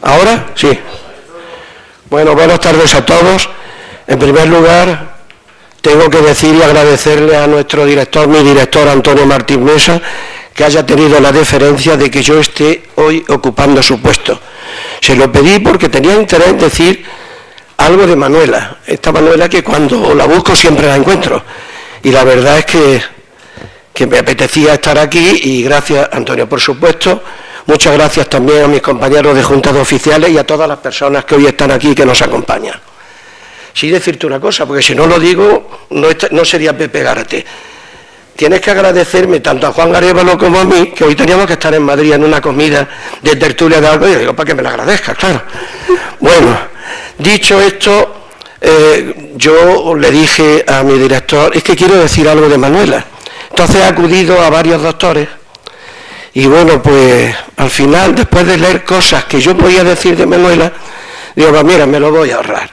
¿Ahora? Sí. Bueno, buenas tardes a todos. En primer lugar, tengo que decir y agradecerle a nuestro director, mi director Antonio Martín Mesa, que haya tenido la deferencia de que yo esté hoy ocupando su puesto. Se lo pedí porque tenía interés en decir algo de Manuela. Esta Manuela que cuando la busco siempre la encuentro. Y la verdad es que me apetecía estar aquí y gracias, Antonio, por supuesto. Muchas gracias también a mis compañeros de juntas de oficiales y a todas las personas que hoy están aquí y que nos acompañan. Sí decirte una cosa, porque si no lo digo, no sería Pepe Gárate. Tienes que agradecerme tanto a Juan Arévalo como a mí, que hoy teníamos que estar en Madrid en una comida de tertulia de algo, y yo digo, para que me la agradezcas, claro. Bueno, dicho esto, yo le dije a mi director, es que quiero decir algo de Manuela. Entonces he acudido a varios doctores, y bueno, pues al final, después de leer cosas que yo podía decir de Manuela, digo, pues mira, me lo voy a ahorrar.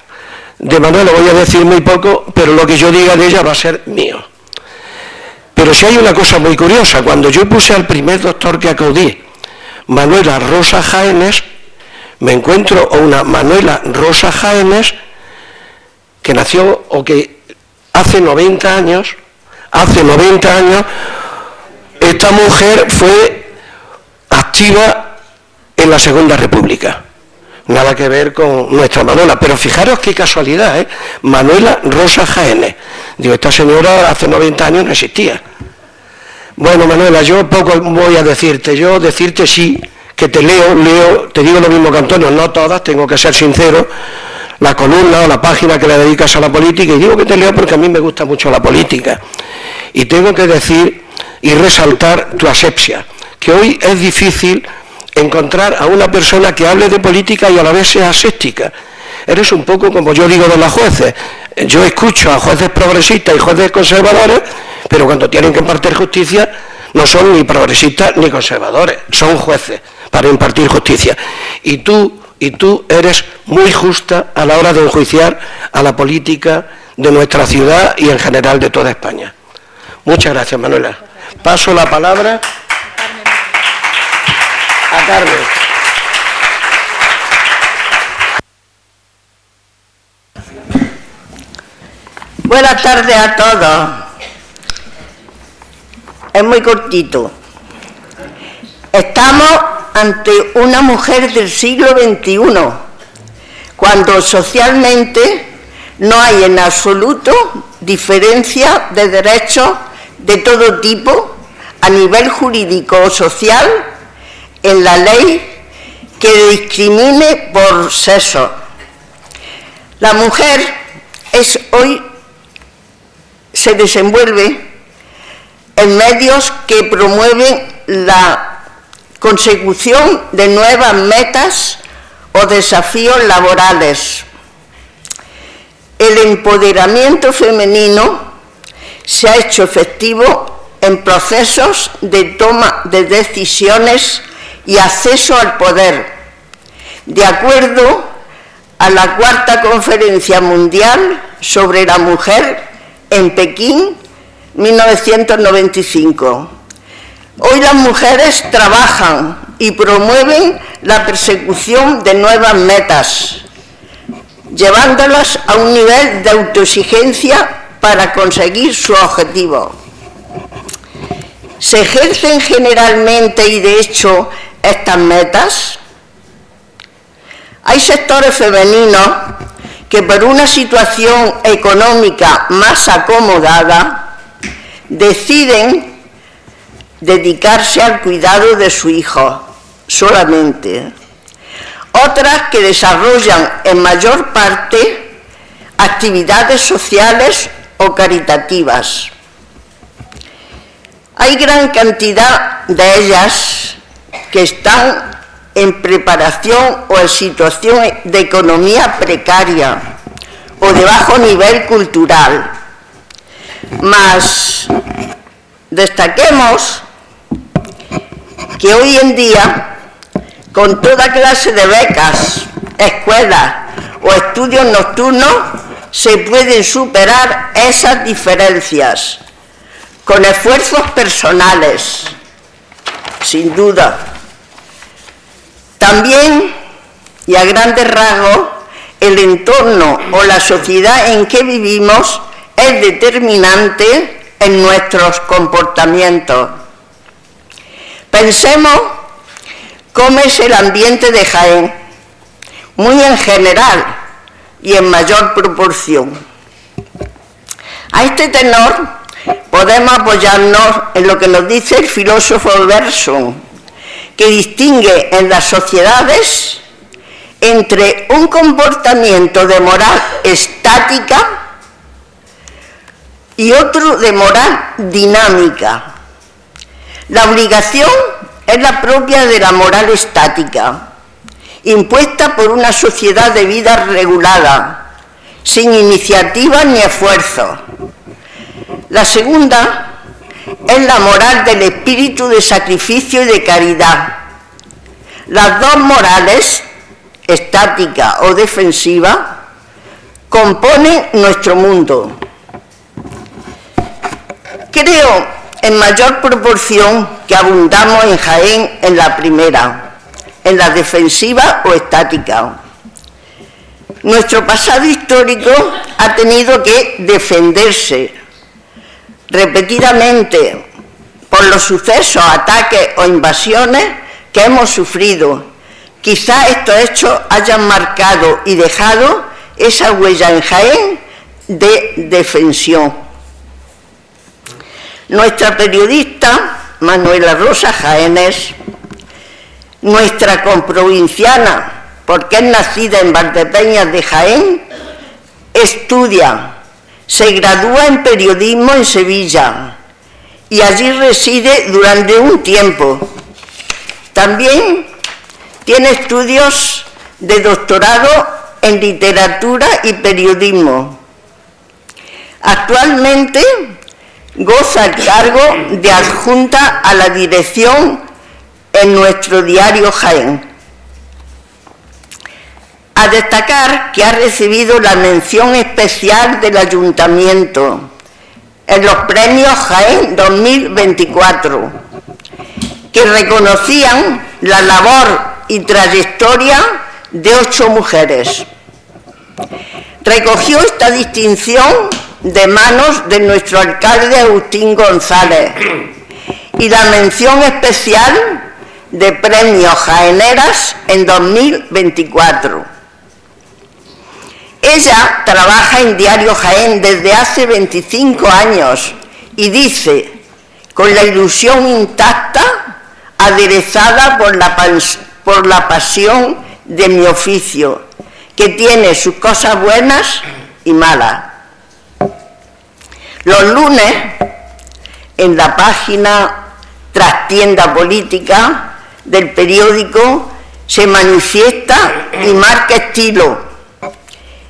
De Manuela voy a decir muy poco, pero lo que yo diga de ella va a ser mío. Pero si hay una cosa muy curiosa, cuando yo puse al primer doctor que acudí, Manuela Rosa Jaénes, me encuentro a una Manuela Rosa Jaénes que nació, o que hace 90 años, esta mujer fue activa en la Segunda República. Nada que ver con nuestra Manuela, pero fijaros qué casualidad, ¿eh? Manuela Rosa Jaénes. Digo, esta señora hace 90 años no existía. Bueno, Manuela, yo poco voy a decirte. Yo decirte sí, que te leo, te digo lo mismo que Antonio, no todas, tengo que ser sincero, la columna o la página que le dedicas a la política, y digo que te leo porque a mí me gusta mucho la política. Y tengo que decir y resaltar tu asepsia, que hoy es difícil encontrar a una persona que hable de política y a la vez sea aséptica. Eres un poco como yo digo de las jueces. Yo escucho a jueces progresistas y jueces conservadores, pero cuando tienen que impartir justicia no son ni progresistas ni conservadores, son jueces para impartir justicia. Y tú eres muy justa a la hora de enjuiciar a la política de nuestra ciudad y en general de toda España. Muchas gracias, Manuela. Paso la palabra a Carmen. Buenas tardes a todos. Es muy cortito. Estamos ante una mujer del siglo XXI, cuando socialmente no hay en absoluto diferencia de derechos de todo tipo a nivel jurídico o social en la ley que discrimine por sexo. La mujer hoy se desenvuelve en medios que promueven la consecución de nuevas metas o desafíos laborales. El empoderamiento femenino se ha hecho efectivo en procesos de toma de decisiones y acceso al poder, de acuerdo a la Cuarta Conferencia Mundial sobre la Mujer en Pekín, 1995. Hoy las mujeres trabajan y promueven la persecución de nuevas metas, llevándolas a un nivel de autoexigencia para conseguir su objetivo. ¿Se ejercen generalmente y de hecho estas metas? Hay sectores femeninos que por una situación económica más acomodada deciden dedicarse al cuidado de su hijo solamente. Otras que desarrollan en mayor parte actividades sociales o caritativas. Hay gran cantidad de ellas que están en preparación o en situación de economía precaria o de bajo nivel cultural. Mas destaquemos que hoy en día, con toda clase de becas, escuelas o estudios nocturnos, se pueden superar esas diferencias con esfuerzos personales, sin duda. También y a grandes rasgos el entorno o la sociedad en que vivimos es determinante en nuestros comportamientos. Pensemos cómo es el ambiente de Jaén, muy en general y en mayor proporción. A este tenor podemos apoyarnos en lo que nos dice el filósofo Bergson, que distingue en las sociedades entre un comportamiento de moral estática y otro de moral dinámica. La obligación es la propia de la moral estática, impuesta por una sociedad de vida regulada, sin iniciativa ni esfuerzo. La segunda es la moral del espíritu de sacrificio y de caridad. Las dos morales, estática o defensiva, componen nuestro mundo. Creo en mayor proporción que abundamos en Jaén en la primera, en la defensiva o estática. Nuestro pasado histórico ha tenido que defenderse repetidamente por los sucesos, ataques o invasiones que hemos sufrido. Quizá estos hechos hayan marcado y dejado esa huella en Jaén de defensión. Nuestra periodista, Manuela Rosa Jaénes, nuestra comprovinciana, porque es nacida en Valdepeñas de Jaén, estudia, se gradúa en periodismo en Sevilla y allí reside durante un tiempo. También tiene estudios de doctorado en literatura y periodismo. Actualmente goza el cargo de adjunta a la dirección en nuestro diario Jaén. A destacar que ha recibido la mención especial del Ayuntamiento en los premios Jaén 2024, que reconocían la labor y trayectoria de 8 mujeres. Recogió esta distinción de manos de nuestro alcalde Agustín González y la mención especial de Premios Jaéneras en 2024. Ella trabaja en Diario Jaén desde hace 25 años y dice, con la ilusión intacta, aderezada por la pasión de mi oficio, que tiene sus cosas buenas y malas. Los lunes, en la página Trastienda Política del periódico, se manifiesta y marca estilo,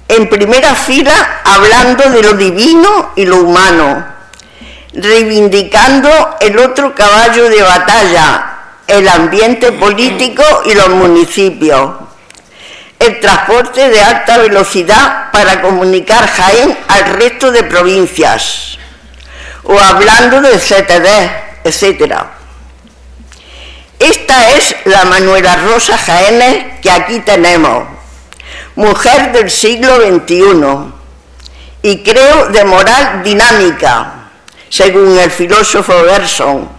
en primera fila hablando de lo divino y lo humano, reivindicando el otro caballo de batalla, el ambiente político y los municipios, el transporte de alta velocidad para comunicar Jaén al resto de provincias, o hablando del CTD, etc. Esta es la Manuela Rosa Jaénes que aquí tenemos, mujer del siglo XXI, y creo de moral dinámica, según el filósofo Bergson,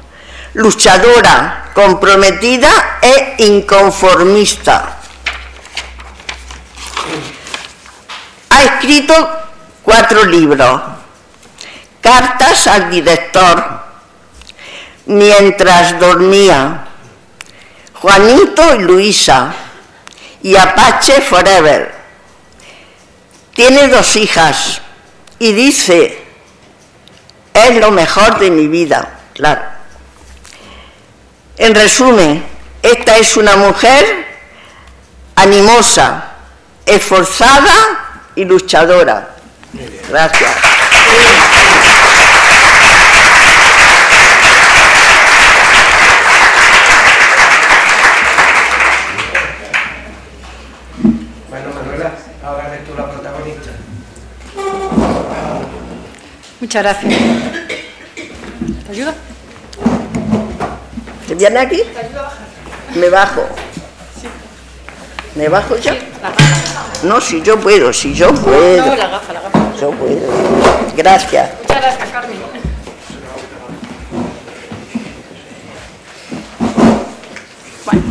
luchadora, comprometida e inconformista. Ha escrito 4 libros: Cartas al director, Mientras dormía, Juanito y Luisa y Apache Forever. Tiene 2 hijas y dice, es lo mejor de mi vida, claro. En resumen, esta es una mujer animosa, esforzada y luchadora. Gracias. Bueno, Manuela, ahora eres tú la protagonista. Muchas gracias. ¿Te ayuda? ¿Te viene aquí? ¿Te ayuda a bajar? Me bajo. Sí. ¿Me bajo ya? Sí, la gafa. No, si yo puedo, si yo puedo. No, la gafa, la gafa. Yo puedo. Gracias. Muchas gracias, Carmen. Bueno.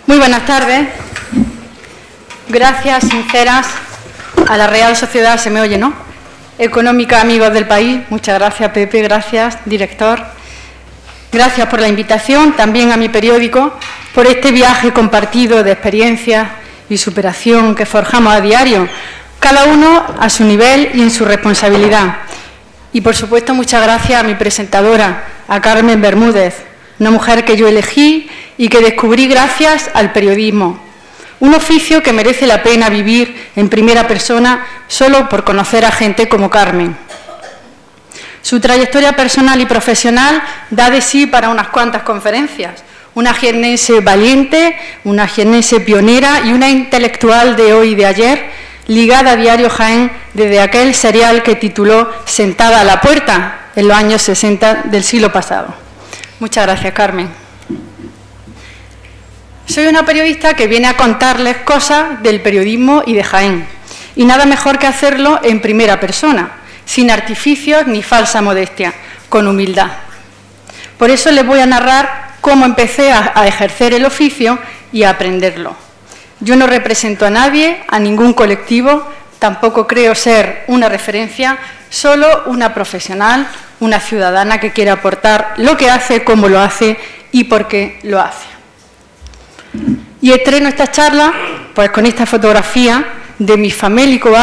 Muy buenas tardes. Gracias sinceras a la Real Sociedad, se me oye, ¿no? Económica, amigos del país. Muchas gracias, Pepe. Gracias, director. Gracias por la invitación, también a mi periódico, por este viaje compartido de experiencias y superación que forjamos a diario, cada uno a su nivel y en su responsabilidad. Y, por supuesto, muchas gracias a mi presentadora, a Carmen Bermúdez, una mujer que yo elegí y que descubrí gracias al periodismo. Un oficio que merece la pena vivir en primera persona solo por conocer a gente como Carmen. Su trayectoria personal y profesional da de sí para unas cuantas conferencias. Una jiennense valiente, una jiennense pionera y una intelectual de hoy y de ayer, ligada a Diario Jaén desde aquel serial que tituló Sentada a la puerta, en los años 60 del siglo pasado. Muchas gracias, Carmen. Soy una periodista que viene a contarles cosas del periodismo y de Jaén, y nada mejor que hacerlo en primera persona, sin artificios ni falsa modestia, con humildad. Por eso les voy a narrar cómo empecé a ejercer el oficio y a aprenderlo. Yo no represento a nadie, a ningún colectivo, tampoco creo ser una referencia, solo una profesional, una ciudadana que quiere aportar lo que hace, cómo lo hace y por qué lo hace. Y estreno esta charla pues con esta fotografía de mi famélico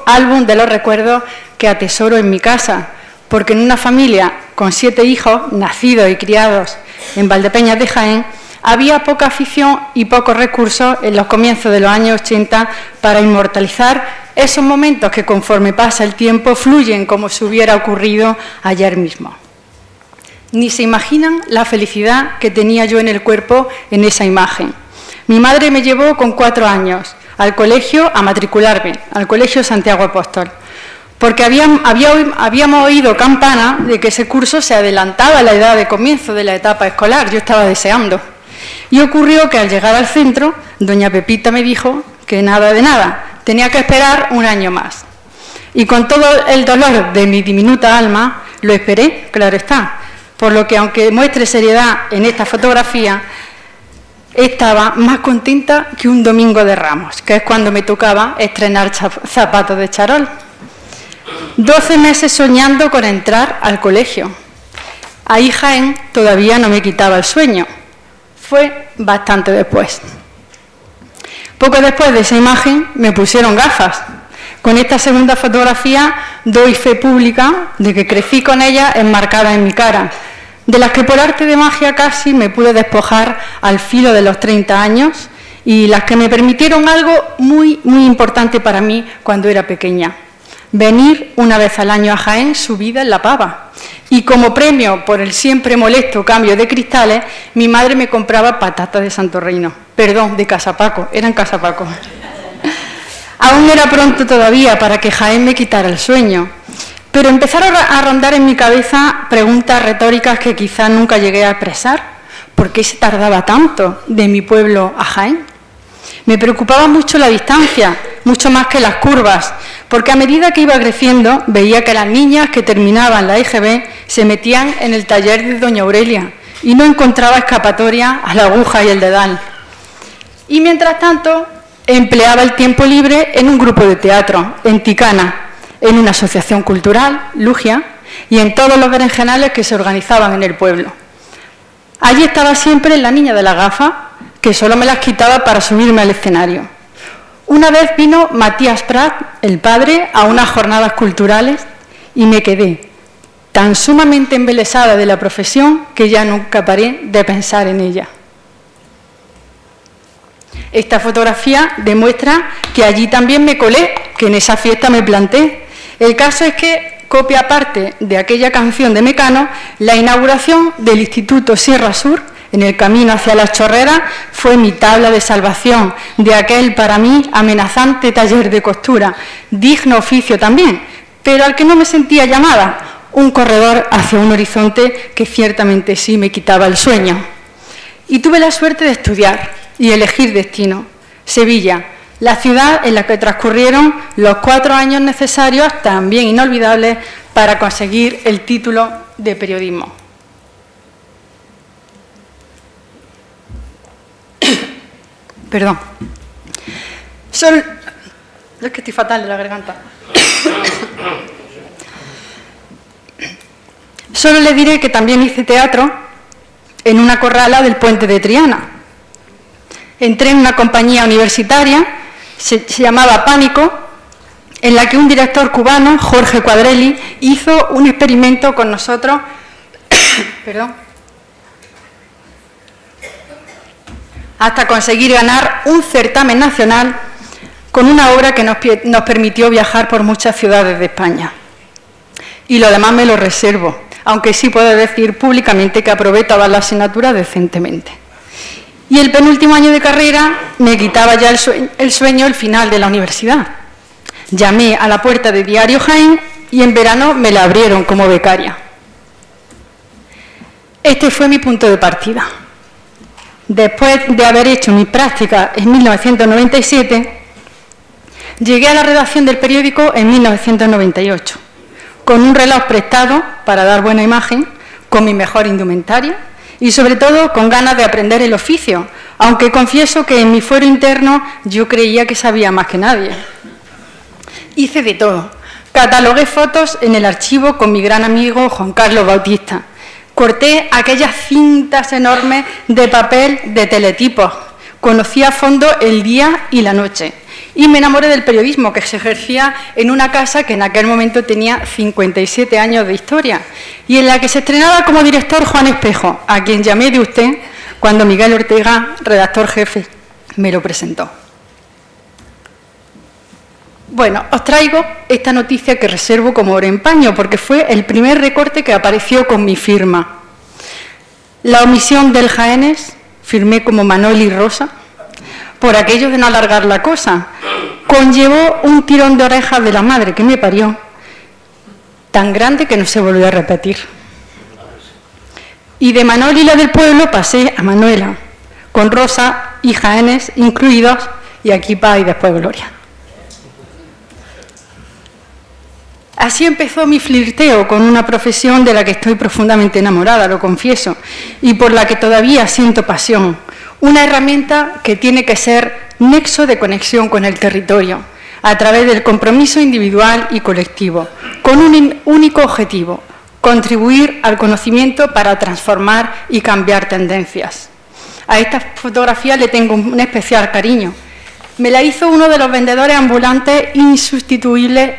álbum de los recuerdos que atesoro en mi casa, porque en una familia con 7 hijos, nacidos y criados en Valdepeñas de Jaén, había poca afición y pocos recursos en los comienzos de los años 80 para inmortalizar esos momentos que conforme pasa el tiempo fluyen como si hubiera ocurrido ayer mismo. Ni se imaginan la felicidad que tenía yo en el cuerpo en esa imagen. Mi madre me llevó con 4 años al colegio a matricularme, al Colegio Santiago Apóstol, porque habíamos oído campana de que ese curso se adelantaba a la edad de comienzo de la etapa escolar. Yo estaba deseando. Y ocurrió que al llegar al centro, doña Pepita me dijo que nada de nada, tenía que esperar un año más. Y con todo el dolor de mi diminuta alma, lo esperé, claro está. Por lo que, aunque muestre seriedad en esta fotografía, estaba más contenta que un domingo de Ramos, que es cuando me tocaba estrenar zapatos de charol. 12 meses soñando con entrar al colegio. Ahí Jaén todavía no me quitaba el sueño. Fue bastante después. Poco después de esa imagen me pusieron gafas. Con esta segunda fotografía doy fe pública de que crecí con ella enmarcada en mi cara, de las que por arte de magia casi me pude despojar al filo de los 30 años y las que me permitieron algo muy, muy importante para mí cuando era pequeña: venir una vez al año a Jaén subida en la pava. Y como premio por el siempre molesto cambio de cristales, mi madre me compraba patatas de Santo Reino. Perdón, de Casa Paco, eran Casa Paco. Aún era pronto todavía para que Jaén me quitara el sueño, pero empezaron a rondar en mi cabeza preguntas retóricas que quizás nunca llegué a expresar. ¿Por qué se tardaba tanto de mi pueblo a Jaén? Me preocupaba mucho la distancia, mucho más que las curvas, porque a medida que iba creciendo veía que las niñas que terminaban la EGB se metían en el taller de doña Aurelia y no encontraba escapatoria a la aguja y el dedal. Y mientras tanto empleaba el tiempo libre en un grupo de teatro, en Ticana, en una asociación cultural, Lugia, y en todos los berenjenales que se organizaban en el pueblo. Allí estaba siempre la niña de la gafa, que solo me las quitaba para subirme al escenario. Una vez vino Matías Prat, el padre, a unas jornadas culturales y me quedé tan sumamente embelesada de la profesión que ya nunca paré de pensar en ella. Esta fotografía demuestra que allí también me colé, que en esa fiesta me planté. El caso es que copia aparte de aquella canción de Mecano, la inauguración del Instituto Sierra Sur, en el camino hacia las Chorreras, fue mi tabla de salvación de aquel, para mí, amenazante taller de costura, digno oficio también, pero al que no me sentía llamada, un corredor hacia un horizonte que ciertamente sí me quitaba el sueño. Y tuve la suerte de estudiar y elegir destino, Sevilla, la ciudad en la que transcurrieron los 4 años necesarios, también inolvidables, para conseguir el título de periodismo. Perdón. Es que estoy fatal de la garganta. Solo le diré que también hice teatro en una corrala del Puente de Triana. Entré en una compañía universitaria, se llamaba Pánico, en la que un director cubano, Jorge Cuadrelli, hizo un experimento con nosotros, perdón, hasta conseguir ganar un certamen nacional con una obra que nos permitió viajar por muchas ciudades de España. Y lo demás me lo reservo, aunque sí puedo decir públicamente que aprobé todas las asignaturas decentemente. Y el penúltimo año de carrera me quitaba ya el sueño el final de la universidad. Llamé a la puerta de Diario Jaén y en verano me la abrieron como becaria. Este fue mi punto de partida. Después de haber hecho mi práctica en 1997, llegué a la redacción del periódico en 1998, con un reloj prestado para dar buena imagen, con mi mejor indumentaria y sobre todo con ganas de aprender el oficio, aunque confieso que en mi fuero interno yo creía que sabía más que nadie. Hice de todo. Catalogué fotos en el archivo con mi gran amigo Juan Carlos Bautista. Corté aquellas cintas enormes de papel de teletipos. Conocí a fondo el día y la noche. Y me enamoré del periodismo, que se ejercía en una casa que en aquel momento tenía 57 años de historia y en la que se estrenaba como director Juan Espejo, a quien llamé de usted cuando Miguel Ortega, redactor jefe, me lo presentó. Bueno, os traigo esta noticia que reservo como oro en paño, porque fue el primer recorte que apareció con mi firma. La omisión del Jaénes, firmé como Manoli Rosa, por aquello de no alargar la cosa, conllevó un tirón de orejas de la madre que me parió, tan grande que no se volvió a repetir. Y de Manoli, la del pueblo, pasé a Manuela, con Rosa y Jaénes incluidos, y aquí paz y después gloria. Así empezó mi flirteo con una profesión de la que estoy profundamente enamorada, lo confieso, y por la que todavía siento pasión. Una herramienta que tiene que ser nexo de conexión con el territorio, a través del compromiso individual y colectivo, con un único objetivo: contribuir al conocimiento para transformar y cambiar tendencias. A esta fotografía le tengo un especial cariño. Me la hizo uno de los vendedores ambulantes insustituibles,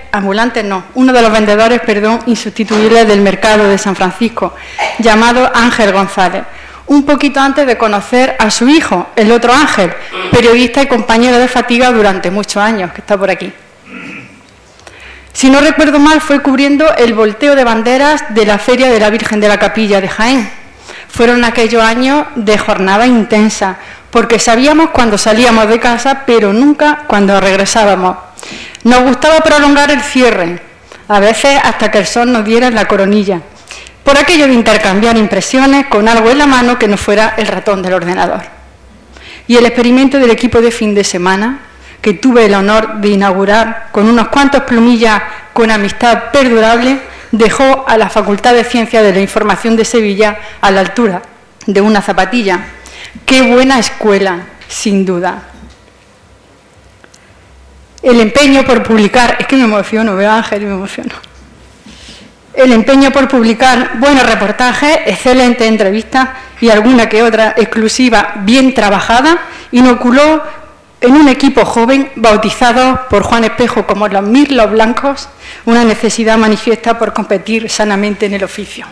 insustituibles del mercado de San Francisco, llamado Ángel González, un poquito antes de conocer a su hijo, el otro Ángel, periodista y compañero de fatiga durante muchos años, que está por aquí. Si no recuerdo mal, fue cubriendo el volteo de banderas de la Feria de la Virgen de la Capilla de Jaén. Fueron aquellos años de jornada intensa, porque sabíamos cuando salíamos de casa, pero nunca cuando regresábamos. Nos gustaba prolongar el cierre, a veces hasta que el sol nos diera en la coronilla, por aquello de intercambiar impresiones con algo en la mano que no fuera el ratón del ordenador. Y el experimento del equipo de fin de semana, que tuve el honor de inaugurar con unos cuantos plumillas con amistad perdurable, dejó a la Facultad de Ciencias de la Información de Sevilla a la altura de una zapatilla. ¡Qué buena escuela, sin duda! El empeño por publicar, es que me emociono, veo a Ángel y me emociono. El empeño por publicar buenos reportajes, excelentes entrevistas y alguna que otra exclusiva bien trabajada, inoculó en un equipo joven bautizado por Juan Espejo como los mirlos blancos una necesidad manifiesta por competir sanamente en el oficio.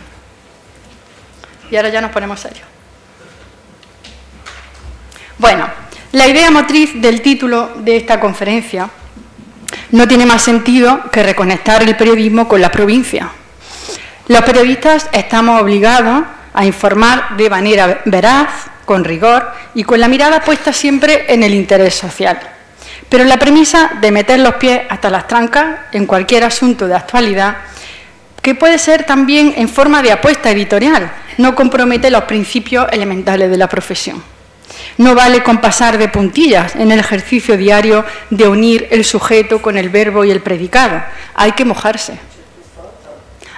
Y ahora ya nos ponemos serios. Bueno, la idea motriz del título de esta conferencia no tiene más sentido que reconectar el periodismo con la provincia. Los periodistas estamos obligados a informar de manera veraz, con rigor y con la mirada puesta siempre en el interés social. Pero la premisa de meter los pies hasta las trancas en cualquier asunto de actualidad, que puede ser también en forma de apuesta editorial, no compromete los principios elementales de la profesión. No vale con pasar de puntillas en el ejercicio diario de unir el sujeto con el verbo y el predicado. Hay que mojarse.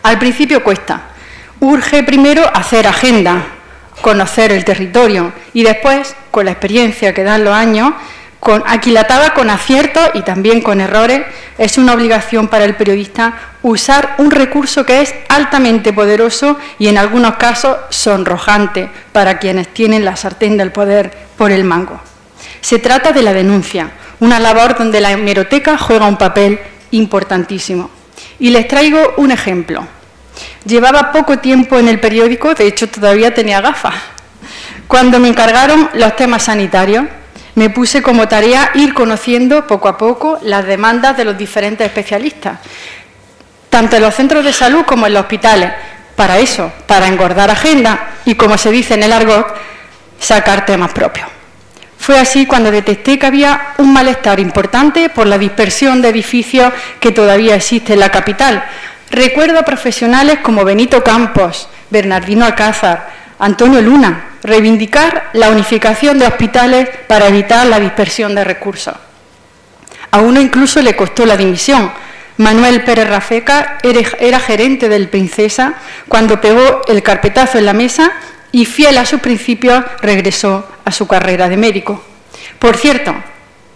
Al principio cuesta. Urge primero hacer agenda, conocer el territorio y después, con la experiencia que dan los años, aquilatada con aciertos y también con errores, es una obligación para el periodista usar un recurso que es altamente poderoso y en algunos casos sonrojante para quienes tienen la sartén del poder por el mango. Se trata de la denuncia, una labor donde la hemeroteca juega un papel importantísimo. Y les traigo un ejemplo. Llevaba poco tiempo en el periódico, de hecho todavía tenía gafas. Cuando me encargaron los temas sanitarios, me puse como tarea ir conociendo poco a poco las demandas de los diferentes especialistas, tanto en los centros de salud como en los hospitales. Para eso, para engordar agenda y, como se dice en el argot, sacar temas propios. Fue así cuando detecté que había un malestar importante por la dispersión de edificios que todavía existe en la capital. Recuerdo a profesionales como Benito Campos, Bernardino Alcázar, Antonio Luna, reivindicar la unificación de hospitales para evitar la dispersión de recursos. A uno incluso le costó la dimisión. Manuel Pérez Rafeca era gerente del Princesa cuando pegó el carpetazo en la mesa y, fiel a sus principios, regresó a su carrera de médico. Por cierto,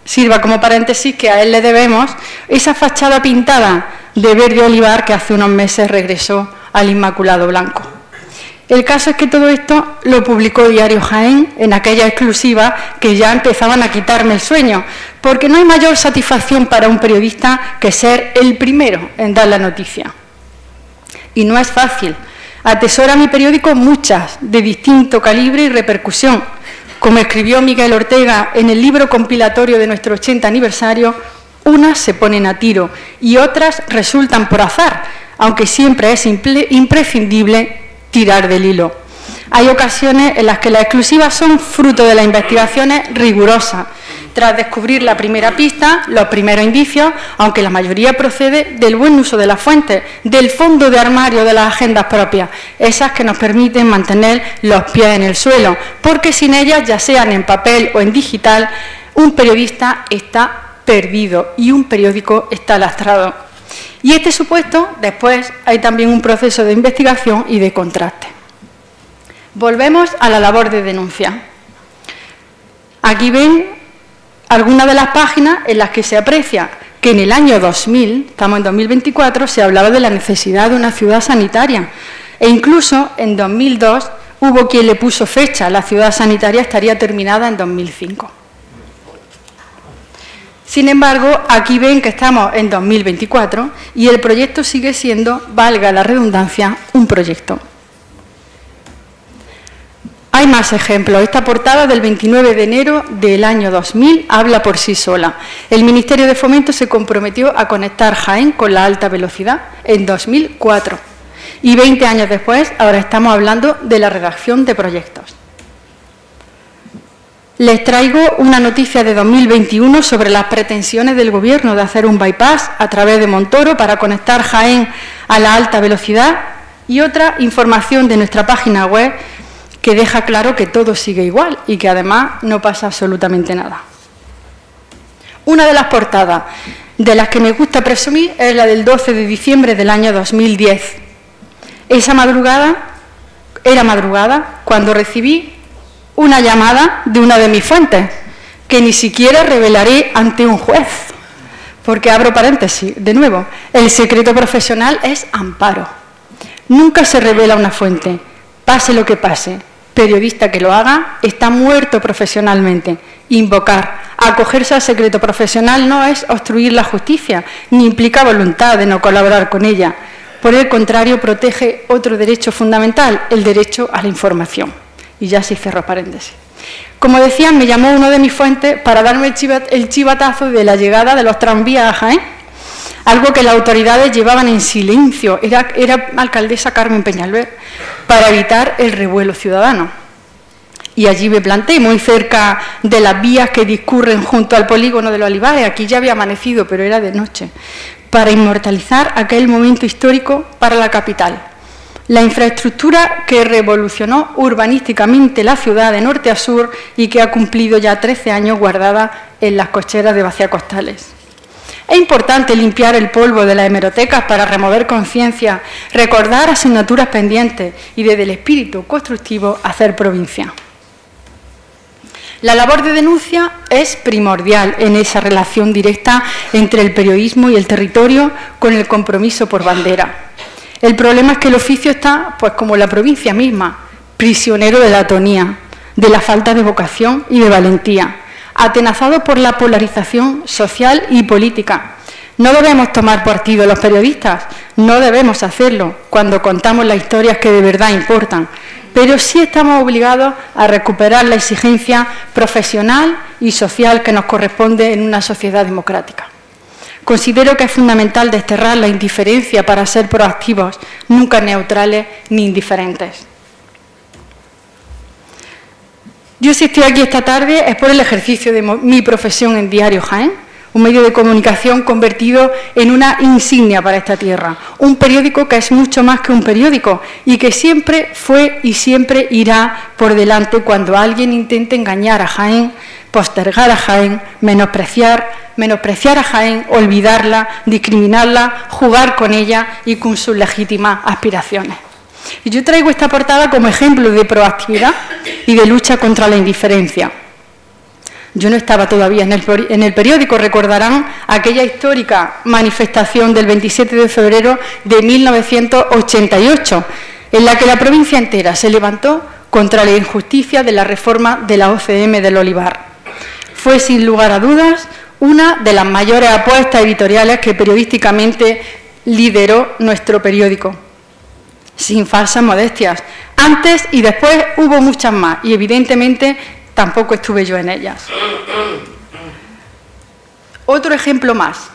sirva como paréntesis que a él le debemos esa fachada pintada de verde olivar que hace unos meses regresó al Inmaculado Blanco. El caso es que todo esto lo publicó Diario Jaén en aquella exclusiva que ya empezaban a quitarme el sueño, porque no hay mayor satisfacción para un periodista que ser el primero en dar la noticia. Y no es fácil. Atesora mi periódico muchas de distinto calibre y repercusión. Como escribió Miguel Ortega en el libro compilatorio de nuestro 80 aniversario, unas se ponen a tiro y otras resultan por azar, aunque siempre es imprescindible tirar del hilo. Hay ocasiones en las que las exclusivas son fruto de las investigaciones rigurosas, tras descubrir la primera pista, los primeros indicios, aunque la mayoría procede del buen uso de las fuentes, del fondo de armario de las agendas propias, esas que nos permiten mantener los pies en el suelo, porque sin ellas, ya sean en papel o en digital, un periodista está perdido y un periódico está lastrado. Y este supuesto, después hay también un proceso de investigación y de contraste. Volvemos a la labor de denuncia. Aquí ven algunas de las páginas en las que se aprecia que en el año 2000, estamos en 2024, se hablaba de la necesidad de una ciudad sanitaria. E incluso en 2002 hubo quien le puso fecha, la ciudad sanitaria estaría terminada en 2005. Sin embargo, aquí ven que estamos en 2024 y el proyecto sigue siendo, valga la redundancia, un proyecto. Hay más ejemplos. Esta portada del 29 de enero del año 2000 habla por sí sola. El Ministerio de Fomento se comprometió a conectar Jaén con la alta velocidad en 2004. Y 20 años después, ahora estamos hablando de la redacción de proyectos. Les traigo una noticia de 2021 sobre las pretensiones del Gobierno de hacer un bypass a través de Montoro para conectar Jaén a la alta velocidad y otra información de nuestra página web que deja claro que todo sigue igual y que además no pasa absolutamente nada. Una de las portadas de las que me gusta presumir es la del 12 de diciembre del año 2010. Esa madrugada, era madrugada, cuando recibí una llamada de una de mis fuentes, que ni siquiera revelaré ante un juez, porque abro paréntesis, de nuevo, el secreto profesional es amparo. Nunca se revela una fuente, pase lo que pase. Periodista que lo haga está muerto profesionalmente. Invocar, acogerse al secreto profesional no es obstruir la justicia, ni implica voluntad de no colaborar con ella. Por el contrario, protege otro derecho fundamental, el derecho a la información. Y ya sí cerro paréntesis. Como decía, me llamó uno de mis fuentes para darme el chivatazo de la llegada de los tranvías a Jaén, algo que las autoridades llevaban en silencio, era alcaldesa Carmen Peñalver, para evitar el revuelo ciudadano. Y allí me planté, muy cerca de las vías que discurren junto al polígono de los Olivares, aquí ya había amanecido, pero era de noche, para inmortalizar aquel momento histórico para la capital. La infraestructura que revolucionó urbanísticamente la ciudad de norte a sur y que ha cumplido ya 13 años guardada en las cocheras de vaciacostales. Es importante limpiar el polvo de las hemerotecas para remover conciencia, recordar asignaturas pendientes y desde el espíritu constructivo hacer provincia. La labor de denuncia es primordial en esa relación directa entre el periodismo y el territorio con el compromiso por bandera. El problema es que el oficio está, pues como la provincia misma, prisionero de la atonía, de la falta de vocación y de valentía, atenazado por la polarización social y política. No debemos tomar partido los periodistas, no debemos hacerlo cuando contamos las historias que de verdad importan, pero sí estamos obligados a recuperar la exigencia profesional y social que nos corresponde en una sociedad democrática. Considero que es fundamental desterrar la indiferencia para ser proactivos, nunca neutrales ni indiferentes. Yo si estoy aquí esta tarde es por el ejercicio de mi profesión en Diario Jaén, un medio de comunicación convertido en una insignia para esta tierra, un periódico que es mucho más que un periódico y que siempre fue y siempre irá por delante cuando alguien intente engañar a Jaén, postergar a Jaén, menospreciar a Jaén, olvidarla, discriminarla, jugar con ella y con sus legítimas aspiraciones. Y yo traigo esta portada como ejemplo de proactividad y de lucha contra la indiferencia. Yo no estaba todavía en el periódico, recordarán aquella histórica manifestación del 27 de febrero de 1988, en la que la provincia entera se levantó contra la injusticia de la reforma de la OCM del olivar. Fue, sin lugar a dudas, una de las mayores apuestas editoriales que periodísticamente lideró nuestro periódico. Sin falsas modestias. Antes y después hubo muchas más y evidentemente tampoco estuve yo en ellas. Otro ejemplo más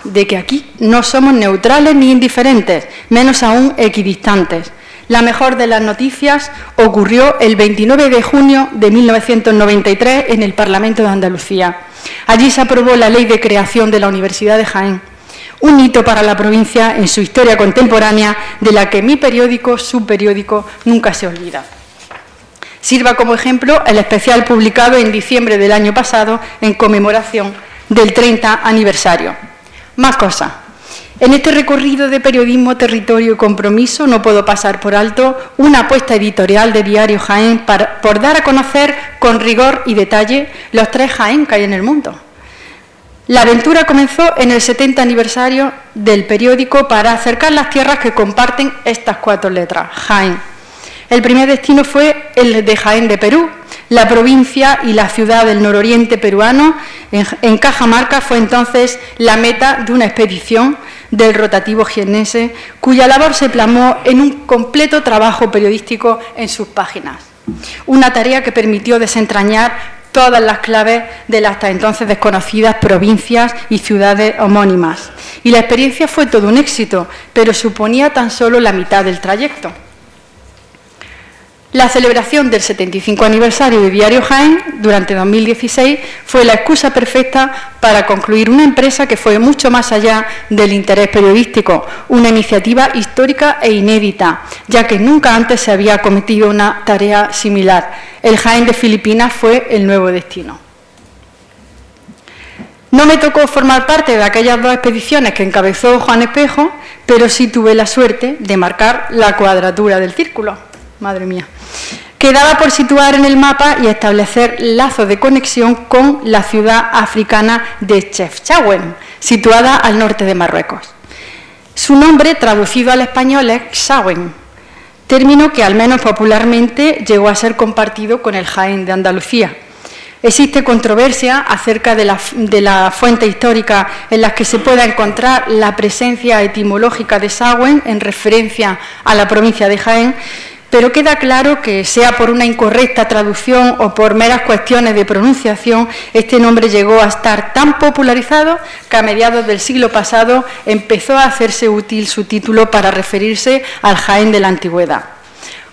de que aquí no somos neutrales ni indiferentes, menos aún equidistantes. La mejor de las noticias ocurrió el 29 de junio de 1993 en el Parlamento de Andalucía. Allí se aprobó la Ley de Creación de la Universidad de Jaén, un hito para la provincia en su historia contemporánea, de la que mi periódico, su periódico, nunca se olvida. Sirva como ejemplo el especial publicado en diciembre del año pasado en conmemoración del 30 aniversario. Más cosas. En este recorrido de periodismo, territorio y compromiso no puedo pasar por alto una apuesta editorial de Diario Jaén por dar a conocer con rigor y detalle los 3 Jaén que hay en el mundo. La aventura comenzó en el 70 aniversario del periódico para acercar las tierras que comparten estas 4 letras, Jaén. El primer destino fue el de Jaén de Perú. La provincia y la ciudad del nororiente peruano, en Cajamarca, fue entonces la meta de una expedición del rotativo jiennense, cuya labor se plasmó en un completo trabajo periodístico en sus páginas. Una tarea que permitió desentrañar todas las claves de las hasta entonces desconocidas provincias y ciudades homónimas. Y la experiencia fue todo un éxito, pero suponía tan solo la mitad del trayecto. La celebración del 75 aniversario de Diario Jaén, durante 2016, fue la excusa perfecta para concluir una empresa que fue mucho más allá del interés periodístico, una iniciativa histórica e inédita, ya que nunca antes se había cometido una tarea similar. El Jaén de Filipinas fue el nuevo destino. No me tocó formar parte de aquellas 2 expediciones que encabezó Juan Espejo, pero sí tuve la suerte de marcar la cuadratura del círculo. Madre mía. Quedaba por situar en el mapa y establecer lazos de conexión con la ciudad africana de Chefchaouen, situada al norte de Marruecos. Su nombre, traducido al español, es Xauen, término que al menos popularmente llegó a ser compartido con el Jaén de Andalucía. Existe controversia acerca de la fuente histórica en las que se pueda encontrar la presencia etimológica de Xauen en referencia a la provincia de Jaén, pero queda claro que, sea por una incorrecta traducción o por meras cuestiones de pronunciación, este nombre llegó a estar tan popularizado que a mediados del siglo pasado empezó a hacerse útil su título para referirse al Jaén de la antigüedad.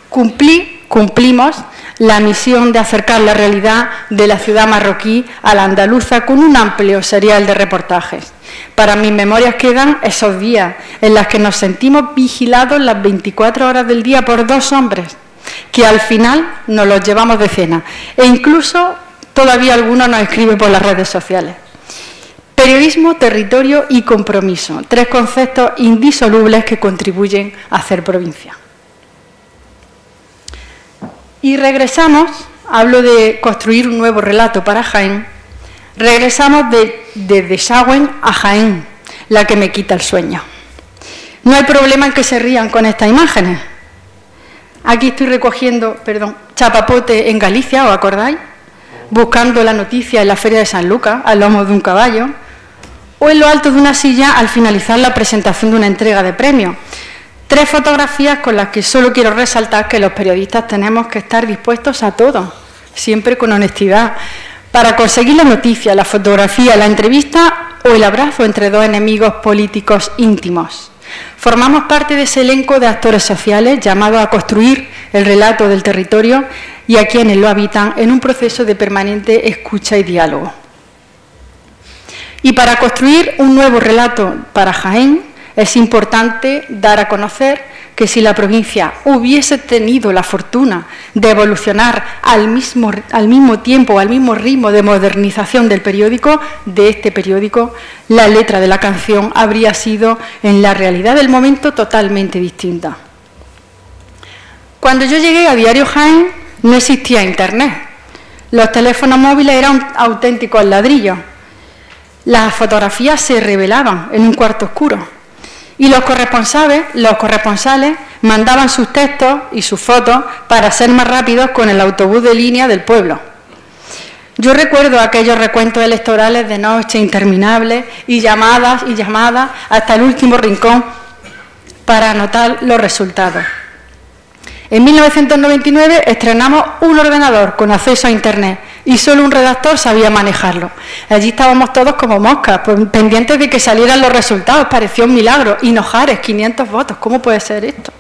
Cumplimos la misión de acercar la realidad de la ciudad marroquí a la andaluza con un amplio serial de reportajes. Para mis memorias quedan esos días en los que nos sentimos vigilados las 24 horas del día por 2 hombres, que al final nos los llevamos de cena. E incluso todavía alguno nos escribe por las redes sociales. Periodismo, territorio y compromiso. 3 conceptos indisolubles que contribuyen a hacer provincia. Y regresamos, hablo de construir un nuevo relato para Jaén, regresamos de Desagüen a Jaén, la que me quita el sueño. No hay problema en que se rían con estas imágenes. Aquí estoy recogiendo, chapapote en Galicia, ¿os acordáis? Buscando la noticia en la Feria de San Lucas, al lomo de un caballo, o en lo alto de una silla al finalizar la presentación de una entrega de premios. 3 fotografías con las que solo quiero resaltar que los periodistas tenemos que estar dispuestos a todo, siempre con honestidad, para conseguir la noticia, la fotografía, la entrevista o el abrazo entre 2 enemigos políticos íntimos. Formamos parte de ese elenco de actores sociales llamados a construir el relato del territorio y a quienes lo habitan en un proceso de permanente escucha y diálogo. Y para construir un nuevo relato para Jaén, es importante dar a conocer que si la provincia hubiese tenido la fortuna de evolucionar al mismo tiempo, al mismo ritmo de modernización de este periódico, la letra de la canción habría sido, en la realidad del momento, totalmente distinta. Cuando yo llegué a Diario Jaén, no existía Internet. Los teléfonos móviles eran auténticos ladrillos. Las fotografías se revelaban en un cuarto oscuro. Y los corresponsales mandaban sus textos y sus fotos para ser más rápidos con el autobús de línea del pueblo. Yo recuerdo aquellos recuentos electorales de noche interminables y llamadas hasta el último rincón para anotar los resultados. En 1999 estrenamos un ordenador con acceso a Internet y solo un redactor sabía manejarlo. Allí estábamos todos como moscas, pendientes de que salieran los resultados. Pareció un milagro. Hinojares, 500 votos. ¿Cómo puede ser esto?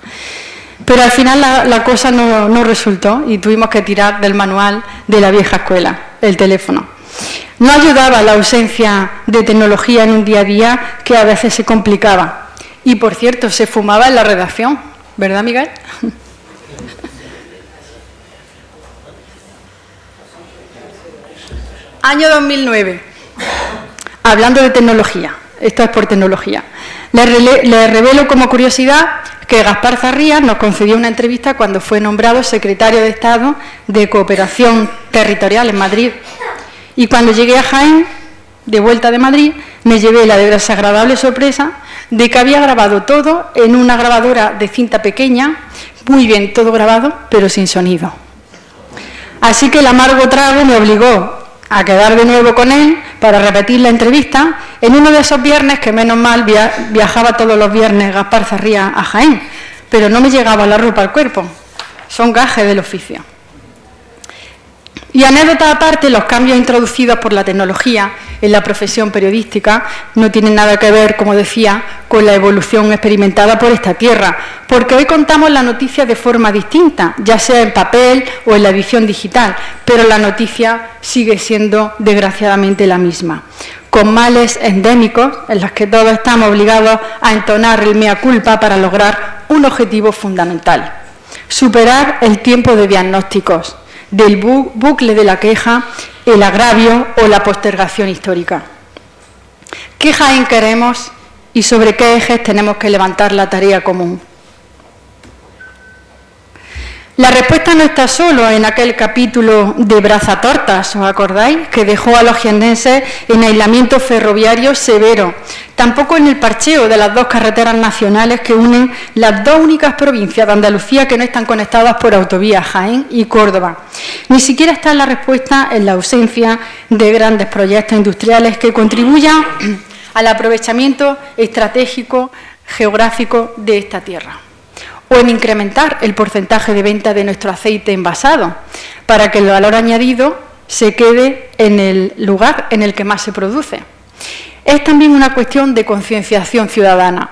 Pero al final la cosa no resultó y tuvimos que tirar del manual de la vieja escuela, el teléfono. No ayudaba la ausencia de tecnología en un día a día que a veces se complicaba. Y, por cierto, se fumaba en la redacción. ¿Verdad, Miguel? Año 2009, hablando de tecnología, esto es por tecnología. Les revelo como curiosidad que Gaspar Zarrías nos concedió una entrevista cuando fue nombrado secretario de Estado de Cooperación Territorial en Madrid. Y cuando llegué a Jaén, de vuelta de Madrid, me llevé la desagradable sorpresa de que había grabado todo en una grabadora de cinta pequeña, muy bien todo grabado, pero sin sonido. Así que el amargo trago me obligó a quedar de nuevo con él para repetir la entrevista en uno de esos viernes que menos mal viajaba todos los viernes Gaspar Zarrías a Jaén, pero no me llegaba la ropa al cuerpo. Son gajes del oficio. Y anécdota aparte, los cambios introducidos por la tecnología en la profesión periodística no tienen nada que ver, como decía, con la evolución experimentada por esta tierra, porque hoy contamos la noticia de forma distinta, ya sea en papel o en la edición digital, pero la noticia sigue siendo desgraciadamente la misma, con males endémicos en los que todos estamos obligados a entonar el mea culpa para lograr un objetivo fundamental: superar el tiempo de diagnósticos, del bucle de la queja, el agravio o la postergación histórica. ¿Qué Jaén queremos y sobre qué ejes tenemos que levantar la tarea común? La respuesta no está solo en aquel capítulo de Brazatortas, ¿os acordáis?, que dejó a los jiennenses en aislamiento ferroviario severo. Tampoco en el parcheo de las 2 carreteras nacionales que unen las 2 únicas provincias de Andalucía que no están conectadas por autovía, Jaén y Córdoba. Ni siquiera está la respuesta en la ausencia de grandes proyectos industriales que contribuyan al aprovechamiento estratégico geográfico de esta tierra, o en incrementar el porcentaje de venta de nuestro aceite envasado, para que el valor añadido se quede en el lugar en el que más se produce. Es también una cuestión de concienciación ciudadana,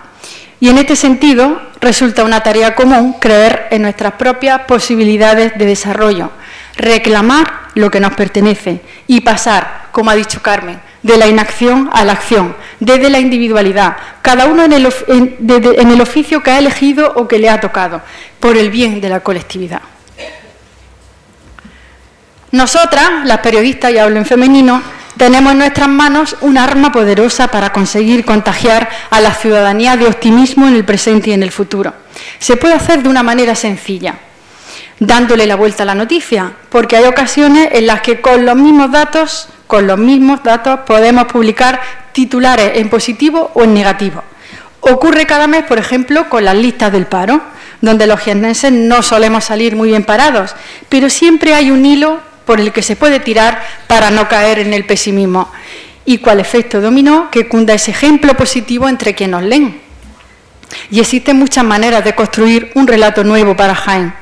y en este sentido resulta una tarea común creer en nuestras propias posibilidades de desarrollo, reclamar lo que nos pertenece y pasar, como ha dicho Carmen, de la inacción a la acción, desde la individualidad, cada uno en el oficio que ha elegido o que le ha tocado, por el bien de la colectividad. Nosotras, las periodistas, y hablo en femenino, tenemos en nuestras manos un arma poderosa para conseguir contagiar a la ciudadanía de optimismo en el presente y en el futuro. Se puede hacer de una manera sencilla, dándole la vuelta a la noticia, porque hay ocasiones en las que con los mismos datos podemos publicar titulares en positivo o en negativo. Ocurre cada mes, por ejemplo, con las listas del paro, donde los jiennenses no solemos salir muy bien parados, pero siempre hay un hilo por el que se puede tirar para no caer en el pesimismo. Y cual efecto dominó que cunda ese ejemplo positivo entre quienes nos leen. Y existen muchas maneras de construir un relato nuevo para Jaén.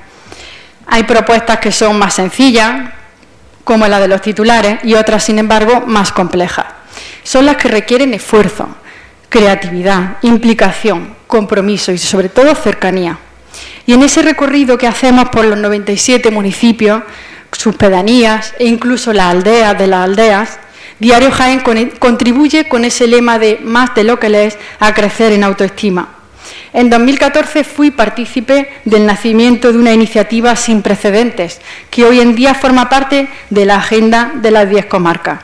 Hay propuestas que son más sencillas, como la de los titulares, y otras, sin embargo, más complejas. Son las que requieren esfuerzo, creatividad, implicación, compromiso y, sobre todo, cercanía. Y en ese recorrido que hacemos por los 97 municipios, sus pedanías e incluso las aldeas de las aldeas, Diario Jaén contribuye con ese lema de más de lo que lees a crecer en autoestima. En 2014 fui partícipe del nacimiento de una iniciativa sin precedentes, que hoy en día forma parte de la agenda de las 10 comarcas.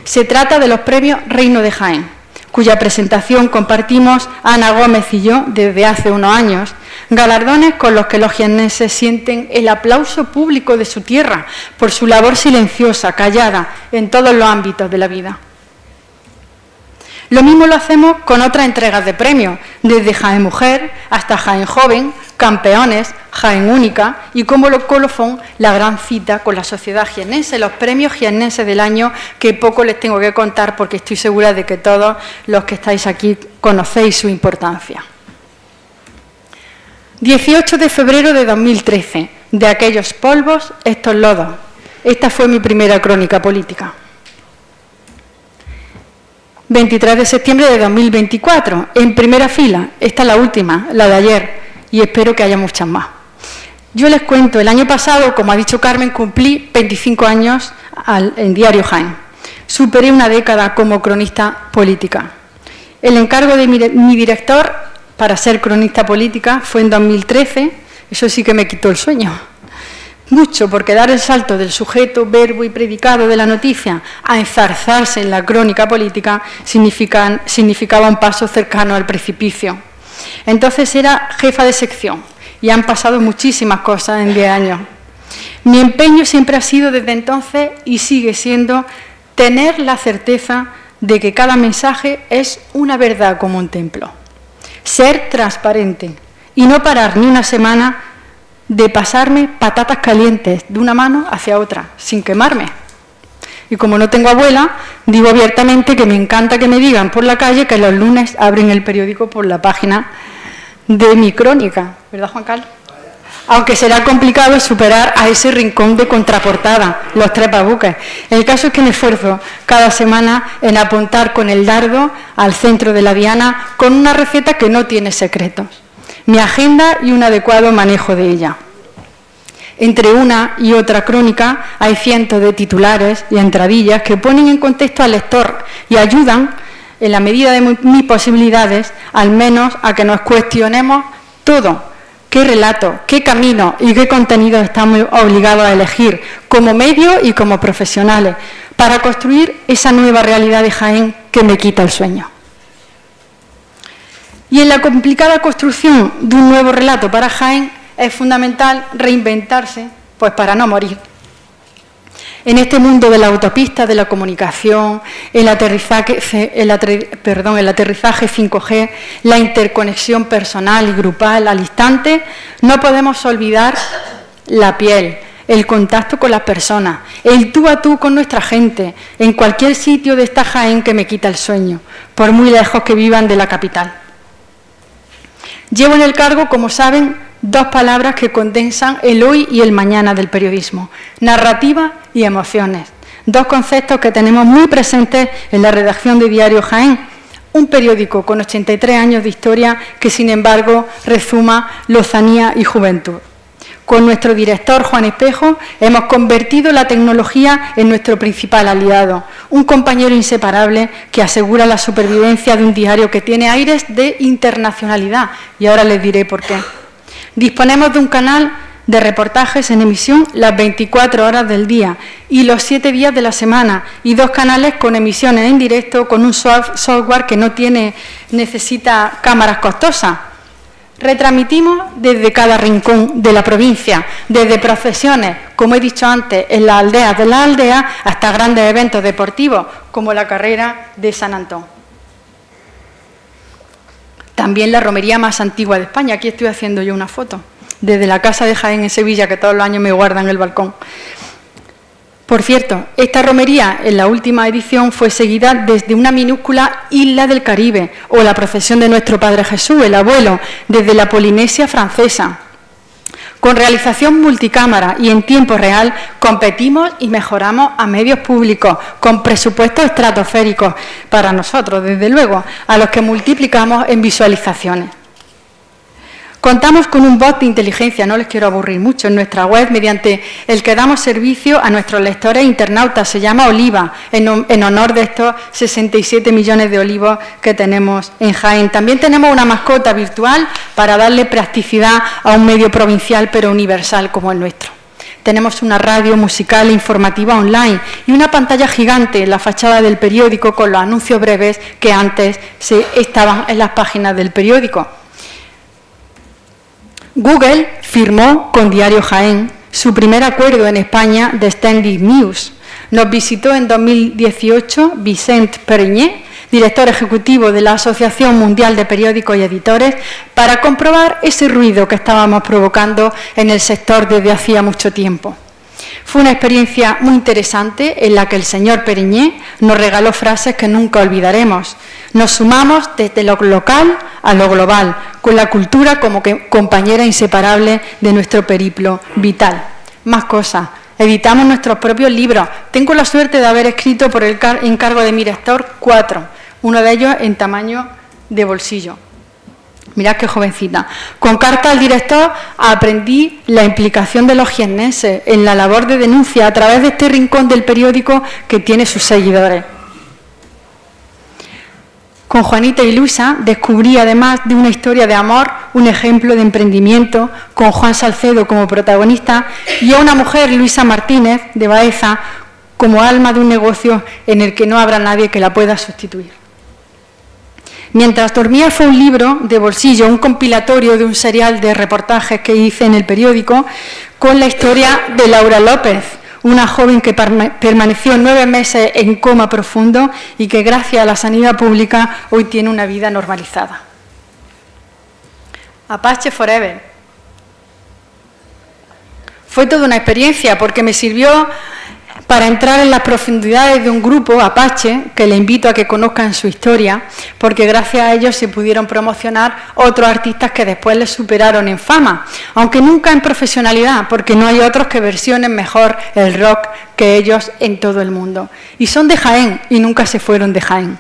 Se trata de los premios Reino de Jaén, cuya presentación compartimos Ana Gómez y yo desde hace unos años, galardones con los que los jiennenses sienten el aplauso público de su tierra por su labor silenciosa, callada, en todos los ámbitos de la vida. Lo mismo lo hacemos con otras entregas de premios, desde Jaén Mujer hasta Jaén Joven, Campeones, Jaén Única y como colofón la gran cita con la sociedad jiennense, los premios jiennenses del año, que poco les tengo que contar porque estoy segura de que todos los que estáis aquí conocéis su importancia. 18 de febrero de 2013, de aquellos polvos, estos lodos. Esta fue mi primera crónica política. 23 de septiembre de 2024, en primera fila, esta es la última, la de ayer, y espero que haya muchas más. Yo les cuento, el año pasado, como ha dicho Carmen, cumplí 25 años en Diario Jaén. Superé una década como cronista política. El encargo de mi director para ser cronista política fue en 2013, eso sí que me quitó el sueño. Mucho, porque dar el salto del sujeto, verbo y predicado de la noticia a enzarzarse en la crónica política significaba un paso cercano al precipicio. Entonces era jefa de sección y han pasado muchísimas cosas en 10 años. Mi empeño siempre ha sido desde entonces y sigue siendo tener la certeza de que cada mensaje es una verdad como un templo. Ser transparente y no parar ni una semana de pasarme patatas calientes de una mano hacia otra, sin quemarme. Y como no tengo abuela, digo abiertamente que me encanta que me digan por la calle que los lunes abren el periódico por la página de mi crónica, ¿verdad, Juan Carlos? Aunque será complicado superar a ese rincón de contraportada, los trepabuques. El caso es que me esfuerzo cada semana en apuntar con el dardo al centro de la diana con una receta que no tiene secretos, mi agenda y un adecuado manejo de ella. Entre una y otra crónica hay cientos de titulares y entradillas que ponen en contexto al lector y ayudan, en la medida de mis posibilidades, al menos a que nos cuestionemos todo. ¿Qué relato, qué camino y qué contenido estamos obligados a elegir como medios y como profesionales para construir esa nueva realidad de Jaén que me quita el sueño? Y en la complicada construcción de un nuevo relato para Jaén es fundamental reinventarse, pues para no morir. En este mundo de la autopista, de la comunicación, el aterrizaje 5G, la interconexión personal y grupal al instante, no podemos olvidar la piel, el contacto con las personas, el tú a tú con nuestra gente, en cualquier sitio de esta Jaén que me quita el sueño, por muy lejos que vivan de la capital. Llevo en el cargo, como saben, dos palabras que condensan el hoy y el mañana del periodismo: narrativa y emociones. Dos conceptos que tenemos muy presentes en la redacción de Diario Jaén, un periódico con 83 años de historia que, sin embargo, rezuma lozanía y juventud. Con nuestro director, Juan Espejo, hemos convertido la tecnología en nuestro principal aliado, un compañero inseparable que asegura la supervivencia de un diario que tiene aires de internacionalidad, y ahora les diré por qué. Disponemos de un canal de reportajes en emisión las 24 horas del día y los 7 días de la semana, y 2 canales con emisiones en directo con un software que no necesita cámaras costosas. Retransmitimos desde cada rincón de la provincia, desde procesiones, como he dicho antes, en las aldeas de las aldeas, hasta grandes eventos deportivos, como la carrera de San Antón. También la romería más antigua de España. Aquí estoy haciendo yo una foto, desde la Casa de Jaén en Sevilla, que todos los años me guardan en el balcón. Por cierto, esta romería en la última edición fue seguida desde una minúscula isla del Caribe, o la procesión de nuestro Padre Jesús, el abuelo, desde la Polinesia francesa. Con realización multicámara y en tiempo real, competimos y mejoramos a medios públicos, con presupuestos estratosféricos para nosotros, desde luego, a los que multiplicamos en visualizaciones. Contamos con un bot de inteligencia, no les quiero aburrir mucho, en nuestra web, mediante el que damos servicio a nuestros lectores e internautas. Se llama Oliva, en honor de estos 67 millones de olivos que tenemos en Jaén. También tenemos una mascota virtual para darle practicidad a un medio provincial pero universal como el nuestro. Tenemos una radio musical e informativa online y una pantalla gigante en la fachada del periódico con los anuncios breves que antes estaban en las páginas del periódico. Google firmó con Diario Jaén su primer acuerdo en España de Standing News. Nos visitó en 2018 Vicent Perigné, director ejecutivo de la Asociación Mundial de Periódicos y Editores, para comprobar ese ruido que estábamos provocando en el sector desde hacía mucho tiempo. Fue una experiencia muy interesante en la que el señor Perigné nos regaló frases que nunca olvidaremos. Nos sumamos desde lo local a lo global, con la cultura como compañera inseparable de nuestro periplo vital. Más cosas. Editamos nuestros propios libros. Tengo la suerte de haber escrito por el encargo de mi director 4, uno de ellos en tamaño de bolsillo. Mirad qué jovencita. Con carta al director aprendí la implicación de los jiennenses en la labor de denuncia a través de este rincón del periódico que tiene sus seguidores. Con Juanita y Luisa descubrí, además de una historia de amor, un ejemplo de emprendimiento, con Juan Salcedo como protagonista y a una mujer, Luisa Martínez, de Baeza, como alma de un negocio en el que no habrá nadie que la pueda sustituir. Mientras dormía fue un libro de bolsillo, un compilatorio de un serial de reportajes que hice en el periódico, con la historia de Laura López, una joven que permaneció 9 meses en coma profundo y que gracias a la sanidad pública hoy tiene una vida normalizada. Apache Forever. Fue toda una experiencia porque me sirvió para entrar en las profundidades de un grupo, Apache, que le invito a que conozcan su historia, porque gracias a ellos se pudieron promocionar otros artistas que después les superaron en fama, aunque nunca en profesionalidad, porque no hay otros que versionen mejor el rock que ellos en todo el mundo. Y son de Jaén y nunca se fueron de Jaén.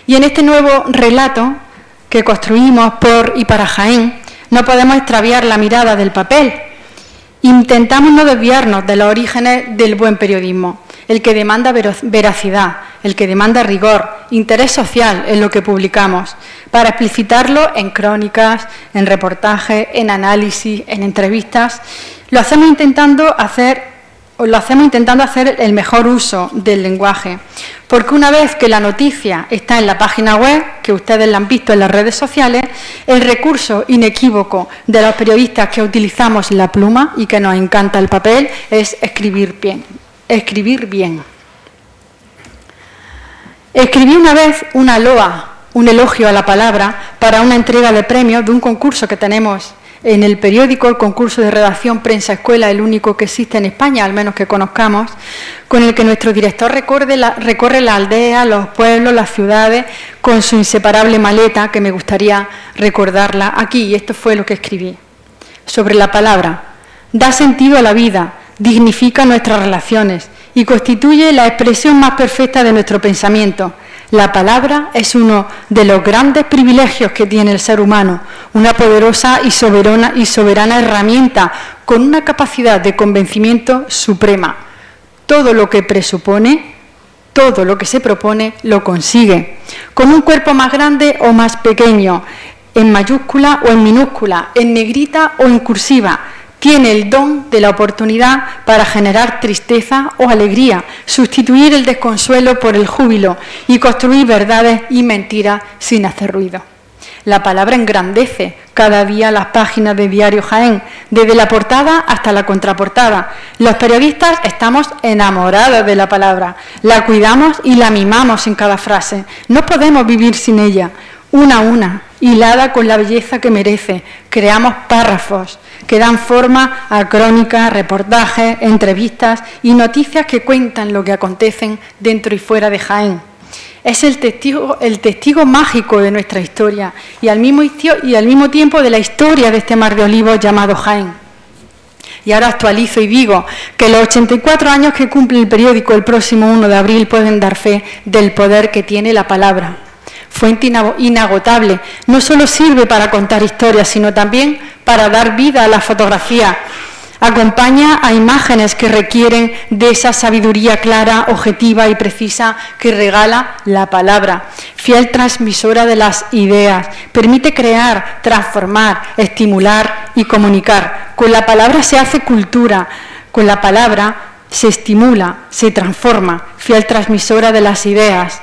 Y en este nuevo relato que construimos por y para Jaén, no podemos extraviar la mirada del papel. Intentamos no desviarnos de los orígenes del buen periodismo, el que demanda veracidad, el que demanda rigor, interés social en lo que publicamos, para explicitarlo en crónicas, en reportajes, en análisis, en entrevistas. Lo hacemos intentando hacer el mejor uso del lenguaje, porque una vez que la noticia está en la página web, que ustedes la han visto en las redes sociales, el recurso inequívoco de los periodistas que utilizamos la pluma y que nos encanta el papel es escribir bien. Escribí una vez una loa, un elogio a la palabra, para una entrega de premios de un concurso que tenemos en el periódico, el concurso de redacción Prensa Escuela, el único que existe en España, al menos que conozcamos, con el que nuestro director recorre la aldea, los pueblos, las ciudades, con su inseparable maleta, que me gustaría recordarla aquí, y esto fue lo que escribí. Sobre la palabra: da sentido a la vida, dignifica nuestras relaciones y constituye la expresión más perfecta de nuestro pensamiento. La palabra es uno de los grandes privilegios que tiene el ser humano, una poderosa y soberana herramienta con una capacidad de convencimiento suprema. Todo lo que presupone, todo lo que se propone, lo consigue. Con un cuerpo más grande o más pequeño, en mayúscula o en minúscula, en negrita o en cursiva, tiene el don de la oportunidad para generar tristeza o alegría, sustituir el desconsuelo por el júbilo y construir verdades y mentiras sin hacer ruido. La palabra engrandece cada día las páginas de Diario Jaén, desde la portada hasta la contraportada. Los periodistas estamos enamorados de la palabra, la cuidamos y la mimamos en cada frase. No podemos vivir sin ella, una a una, hilada con la belleza que merece. Creamos párrafos que dan forma a crónicas, reportajes, entrevistas y noticias que cuentan lo que acontecen dentro y fuera de Jaén. Es el testigo mágico de nuestra historia y al mismo tiempo de la historia de este mar de olivos llamado Jaén. Y ahora actualizo y digo que los 84 años que cumple el periódico el próximo 1 de abril pueden dar fe del poder que tiene la palabra. Fuente inagotable, no solo sirve para contar historias, sino también para dar vida a la fotografía. Acompaña a imágenes que requieren de esa sabiduría clara, objetiva y precisa que regala la palabra. Fiel transmisora de las ideas, permite crear, transformar, estimular y comunicar. Con la palabra se hace cultura, con la palabra se estimula, se transforma. Fiel transmisora de las ideas.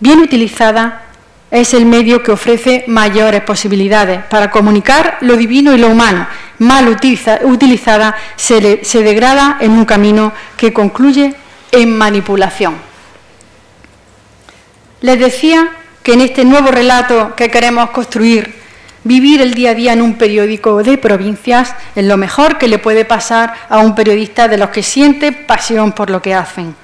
Bien utilizada, es el medio que ofrece mayores posibilidades para comunicar lo divino y lo humano. Mal utilizada, se degrada en un camino que concluye en manipulación. Les decía que en este nuevo relato que queremos construir, vivir el día a día en un periódico de provincias es lo mejor que le puede pasar a un periodista de los que siente pasión por lo que hacen.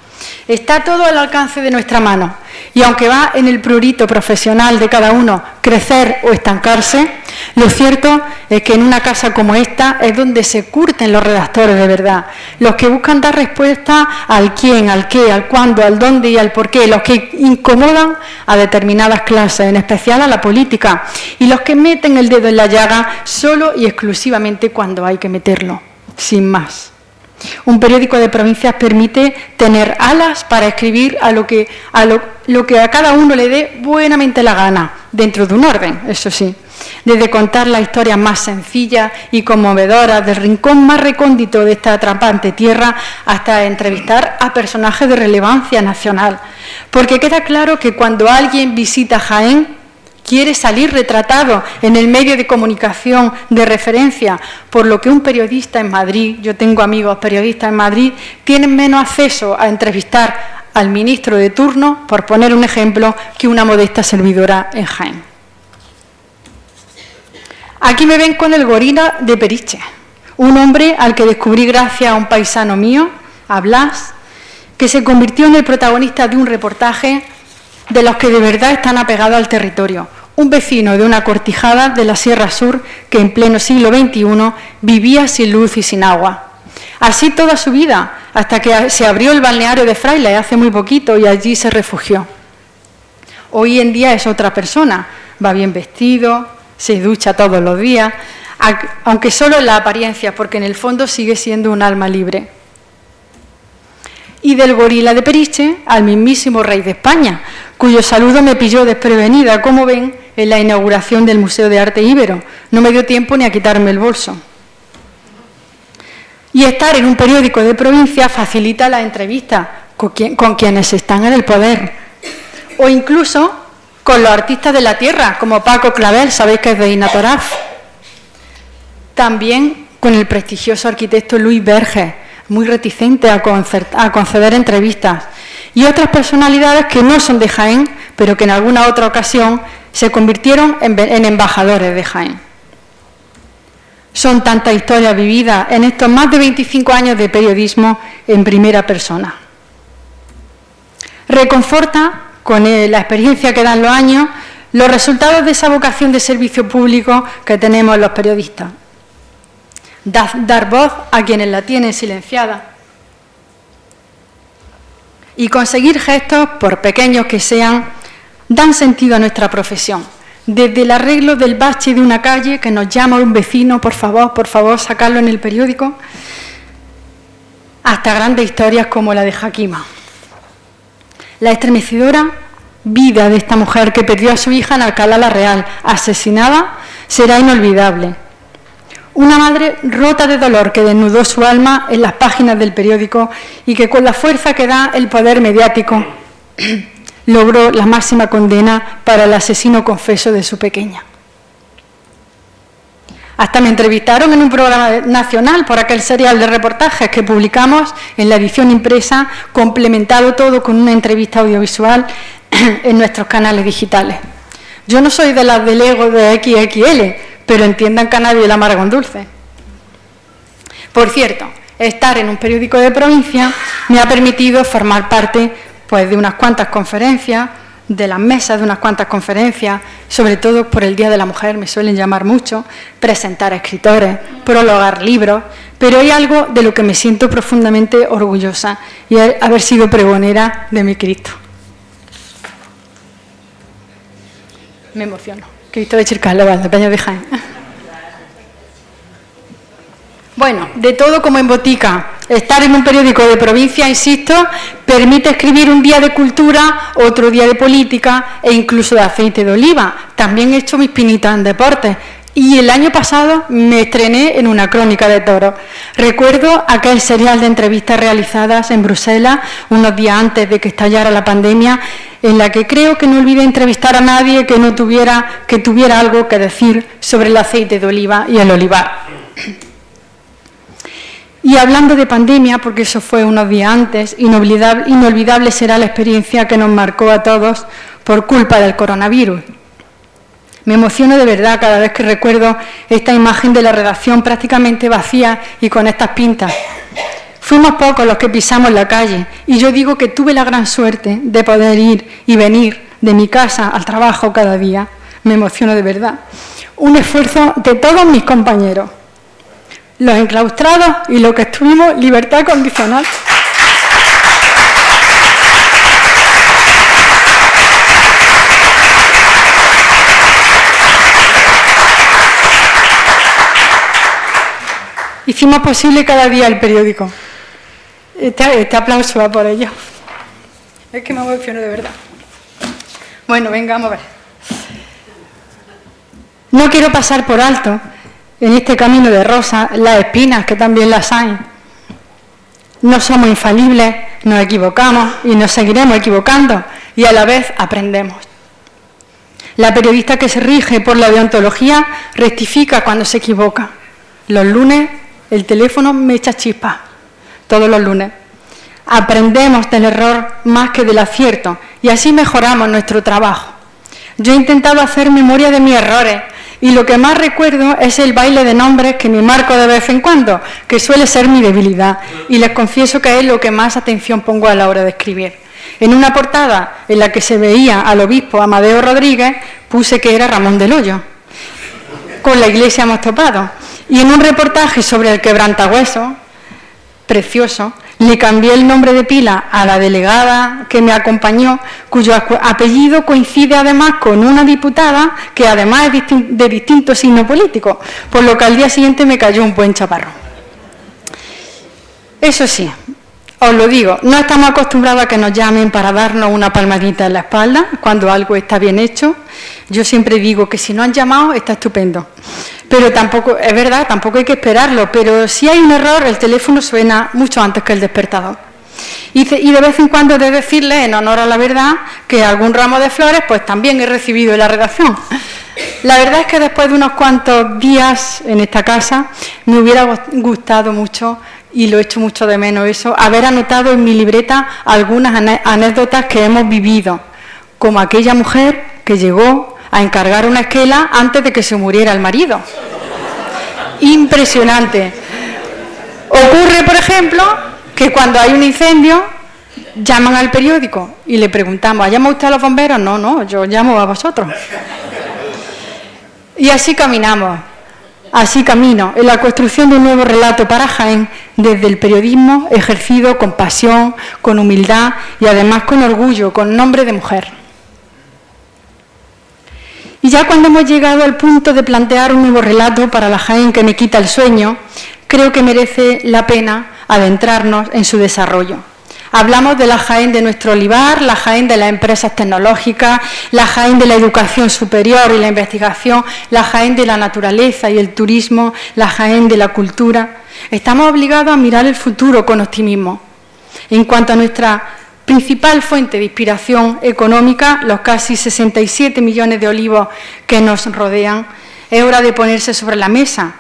Está todo al alcance de nuestra mano y aunque va en el prurito profesional de cada uno crecer o estancarse, lo cierto es que en una casa como esta es donde se curten los redactores de verdad, los que buscan dar respuesta al quién, al qué, al cuándo, al dónde y al por qué, los que incomodan a determinadas clases, en especial a la política, y los que meten el dedo en la llaga solo y exclusivamente cuando hay que meterlo, sin más. Un periódico de provincias permite tener alas para escribir lo que a cada uno le dé buenamente la gana, dentro de un orden, eso sí. Desde contar las historias más sencillas y conmovedoras del rincón más recóndito de esta atrapante tierra hasta entrevistar a personajes de relevancia nacional. Porque queda claro que cuando alguien visita Jaén, quiere salir retratado en el medio de comunicación de referencia, por lo que un periodista en Madrid, yo tengo amigos periodistas en Madrid, tienen menos acceso a entrevistar al ministro de turno, por poner un ejemplo, que una modesta servidora en Jaén. Aquí me ven con el gorila de Periche, un hombre al que descubrí gracias a un paisano mío, a Blas, que se convirtió en el protagonista de un reportaje de los que de verdad están apegados al territorio. Un vecino de una cortijada de la Sierra Sur que en pleno siglo XXI vivía sin luz y sin agua. Así toda su vida, hasta que se abrió el balneario de Frailes hace muy poquito y allí se refugió. Hoy en día es otra persona, va bien vestido, se ducha todos los días, aunque solo en la apariencia, porque en el fondo sigue siendo un alma libre. Y del gorila de Periche al mismísimo rey de España, cuyo saludo me pilló desprevenida, como ven, en la inauguración del Museo de Arte Íbero. No me dio tiempo ni a quitarme el bolso. Y estar en un periódico de provincia facilita la entrevista con quienes están en el poder, o incluso con los artistas de la tierra, como Paco Clavel, sabéis que es de Inatoraz. También con el prestigioso arquitecto Luis Verges, muy reticente a conceder entrevistas, y otras personalidades que no son de Jaén, pero que en alguna otra ocasión se convirtieron en embajadores de Jaén. Son tantas historias vividas en estos más de 25 años de periodismo en primera persona. Reconforta, con la experiencia que dan los años, los resultados de esa vocación de servicio público que tenemos los periodistas. Dar voz a quienes la tienen silenciada y conseguir gestos, por pequeños que sean, dan sentido a nuestra profesión. Desde el arreglo del bache de una calle que nos llama un vecino, por favor, sacarlo en el periódico, hasta grandes historias como la de Jaquima. La estremecedora vida de esta mujer que perdió a su hija en Alcalá la Real, asesinada, será inolvidable. Una madre rota de dolor que desnudó su alma en las páginas del periódico y que con la fuerza que da el poder mediático logró la máxima condena para el asesino confeso de su pequeña. Hasta me entrevistaron en un programa nacional por aquel serial de reportajes que publicamos en la edición impresa, complementado todo con una entrevista audiovisual en nuestros canales digitales. Yo no soy de las del ego de XXL, pero entiendan que a nadie la amarga con dulce. Por cierto, estar en un periódico de provincia me ha permitido formar parte pues, de unas cuantas conferencias, de las mesas de unas cuantas conferencias, sobre todo por el Día de la Mujer, me suelen llamar mucho, presentar a escritores, prologar libros, pero hay algo de lo que me siento profundamente orgullosa, y es haber sido pregonera de mi Cristo. Me emociono. Cristo de Chircasloval, de Peña de Jaén. Bueno, de todo como en botica. Estar en un periódico de provincia, insisto, permite escribir un día de cultura, otro día de política e incluso de aceite de oliva. También he hecho mis pinitas en deportes. Y el año pasado me estrené en una crónica de toros. Recuerdo aquel serial de entrevistas realizadas en Bruselas unos días antes de que estallara la pandemia, en la que creo que no olvidé entrevistar a nadie que tuviera algo que decir sobre el aceite de oliva y el olivar. Y hablando de pandemia, porque eso fue unos días antes, inolvidable será la experiencia que nos marcó a todos por culpa del coronavirus. Me emociono de verdad cada vez que recuerdo esta imagen de la redacción prácticamente vacía y con estas pintas. Fuimos pocos los que pisamos la calle y yo digo que tuve la gran suerte de poder ir y venir de mi casa al trabajo cada día. Me emociono de verdad. Un esfuerzo de todos mis compañeros. Los enclaustrados y los que estuvimos libertad condicional. Hicimos posible cada día el periódico. Este aplauso va por ello. Es que me emociono de verdad. Bueno, venga, vamos a ver. No quiero pasar por alto en este camino de rosas las espinas, que también las hay. No somos infalibles, nos equivocamos y nos seguiremos equivocando y a la vez aprendemos. La periodista que se rige por la deontología rectifica cuando se equivoca. Los lunes el teléfono me echa chispas, todos los lunes. Aprendemos del error más que del acierto y así mejoramos nuestro trabajo. Yo he intentado hacer memoria de mis errores y lo que más recuerdo es el baile de nombres que me marco de vez en cuando, que suele ser mi debilidad, y les confieso que es lo que más atención pongo a la hora de escribir. En una portada en la que se veía al obispo Amadeo Rodríguez, puse que era Ramón del Hoyo. Con la iglesia hemos topado. Y en un reportaje sobre el quebrantahuesos, precioso, le cambié el nombre de pila a la delegada que me acompañó, cuyo apellido coincide además con una diputada que además es de distinto signo político, por lo que al día siguiente me cayó un buen chaparrón. Eso sí, os lo digo, no estamos acostumbrados a que nos llamen para darnos una palmadita en la espalda cuando algo está bien hecho. Yo siempre digo que si no han llamado está estupendo. Pero tampoco, es verdad, tampoco hay que esperarlo, pero si hay un error, el teléfono suena mucho antes que el despertador. Y de vez en cuando he de decirles, en honor a la verdad, que algún ramo de flores pues también he recibido en la redacción. La verdad es que después de unos cuantos días en esta casa, me hubiera gustado mucho, y lo echo mucho de menos eso, haber anotado en mi libreta algunas anécdotas que hemos vivido, como aquella mujer que llegó a encargar una esquela antes de que se muriera el marido. Impresionante. Ocurre, por ejemplo, que cuando hay un incendio, llaman al periódico y le preguntamos, ¿ha llamado usted a los bomberos? No, yo llamo a vosotros. Y así caminamos, así camino, en la construcción de un nuevo relato para Jaén, desde el periodismo ejercido con pasión, con humildad y además con orgullo, con nombre de mujer. Y ya cuando hemos llegado al punto de plantear un nuevo relato para la Jaén que me quita el sueño, creo que merece la pena adentrarnos en su desarrollo. Hablamos de la Jaén de nuestro olivar, la Jaén de las empresas tecnológicas, la Jaén de la educación superior y la investigación, la Jaén de la naturaleza y el turismo, la Jaén de la cultura. Estamos obligados a mirar el futuro con optimismo. En cuanto a nuestra principal fuente de inspiración económica, los casi 67 millones de olivos que nos rodean, es hora de ponerse sobre la mesa,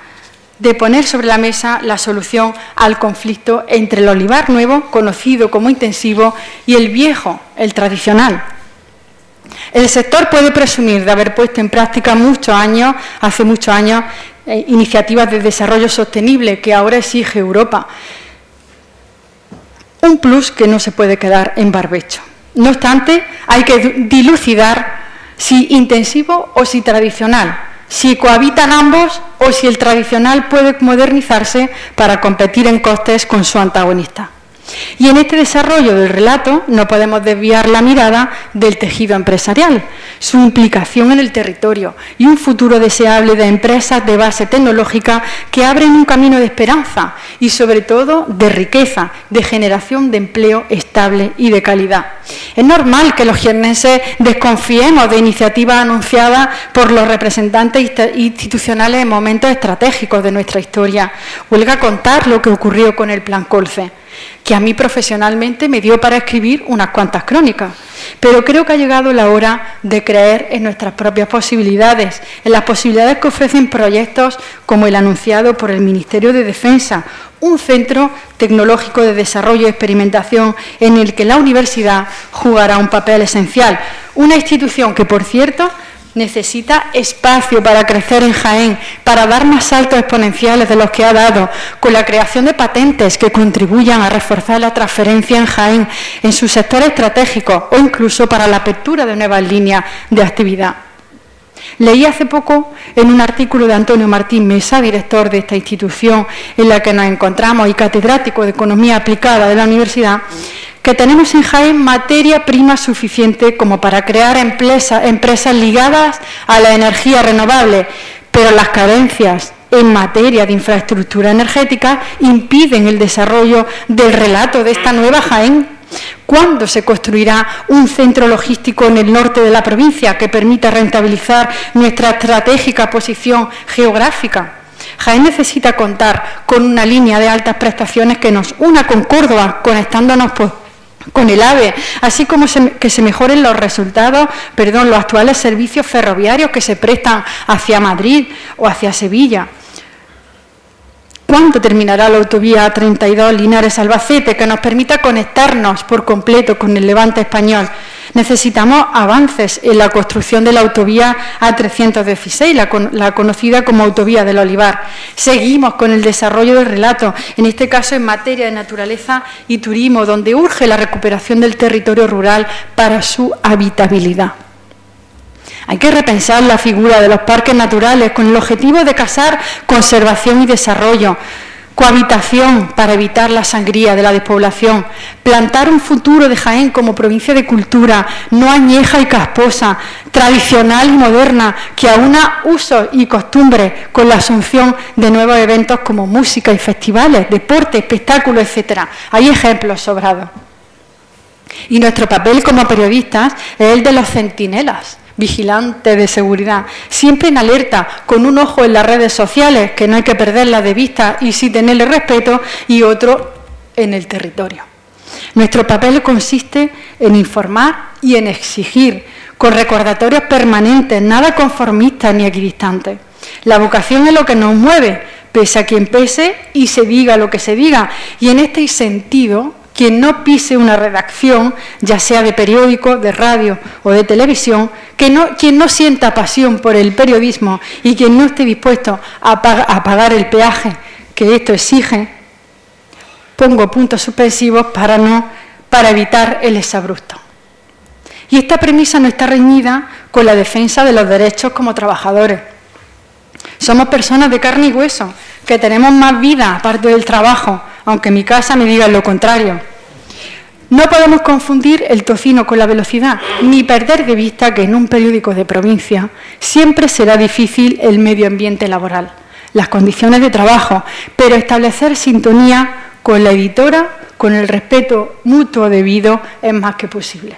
de poner sobre la mesa la solución al conflicto entre el olivar nuevo, conocido como intensivo, y el viejo, el tradicional. El sector puede presumir de haber puesto en práctica hace muchos años, iniciativas de desarrollo sostenible que ahora exige Europa. Un plus que no se puede quedar en barbecho. No obstante, hay que dilucidar si intensivo o si tradicional, si cohabitan ambos o si el tradicional puede modernizarse para competir en costes con su antagonista. Y en este desarrollo del relato no podemos desviar la mirada del tejido empresarial, su implicación en el territorio y un futuro deseable de empresas de base tecnológica que abren un camino de esperanza y sobre todo de riqueza, de generación de empleo estable y de calidad. Es normal que los jiennenses desconfiemos de iniciativas anunciadas por los representantes institucionales en momentos estratégicos de nuestra historia. Huelga contar lo que ocurrió con el Plan Colce, que a mí profesionalmente me dio para escribir unas cuantas crónicas. Pero creo que ha llegado la hora de creer en nuestras propias posibilidades, en las posibilidades que ofrecen proyectos como el anunciado por el Ministerio de Defensa, un centro tecnológico de desarrollo y experimentación en el que la universidad jugará un papel esencial. Una institución que, por cierto, necesita espacio para crecer en Jaén, para dar más saltos exponenciales de los que ha dado, con la creación de patentes que contribuyan a reforzar la transferencia en Jaén, en sus sectores estratégicos o incluso para la apertura de nuevas líneas de actividad. Leí hace poco en un artículo de Antonio Martín Mesa, director de esta institución en la que nos encontramos y catedrático de Economía Aplicada de la universidad, que tenemos en Jaén materia prima suficiente como para crear empresas ligadas a la energía renovable, pero las carencias en materia de infraestructura energética impiden el desarrollo del relato de esta nueva Jaén. ¿Cuándo se construirá un centro logístico en el norte de la provincia que permita rentabilizar nuestra estratégica posición geográfica? Jaén necesita contar con una línea de altas prestaciones que nos una con Córdoba, conectándonos con el AVE, así como que se mejoren los actuales servicios ferroviarios que se prestan hacia Madrid o hacia Sevilla. ¿Cuándo terminará la autovía A32 Linares-Albacete que nos permita conectarnos por completo con el Levante español? Necesitamos avances en la construcción de la autovía A316, la conocida como autovía del Olivar. Seguimos con el desarrollo del relato, en este caso en materia de naturaleza y turismo, donde urge la recuperación del territorio rural para su habitabilidad. Hay que repensar la figura de los parques naturales con el objetivo de casar conservación y desarrollo, cohabitación para evitar la sangría de la despoblación, plantar un futuro de Jaén como provincia de cultura, no añeja y casposa, tradicional y moderna, que aúna usos y costumbres con la asunción de nuevos eventos como música y festivales, deporte, espectáculos, etc. Hay ejemplos sobrados. Y nuestro papel como periodistas es el de los centinelas, vigilantes de seguridad, siempre en alerta, con un ojo en las redes sociales, que no hay que perderlas de vista y sí tenerle respeto, y otro en el territorio. Nuestro papel consiste en informar y en exigir, con recordatorios permanentes, nada conformistas ni equidistantes. La vocación es lo que nos mueve, pese a quien pese y se diga lo que se diga, y en este sentido, quien no pise una redacción, ya sea de periódico, de radio o de televisión, quien no sienta pasión por el periodismo y quien no esté dispuesto a pagar el peaje que esto exige, pongo puntos suspensivos para evitar el exabrupto. Y esta premisa no está reñida con la defensa de los derechos como trabajadores. Somos personas de carne y hueso, que tenemos más vida aparte del trabajo, aunque en mi casa me digan lo contrario. No podemos confundir el tocino con la velocidad, ni perder de vista que en un periódico de provincia siempre será difícil el medio ambiente laboral, las condiciones de trabajo, pero establecer sintonía con la editora, con el respeto mutuo debido, es más que posible.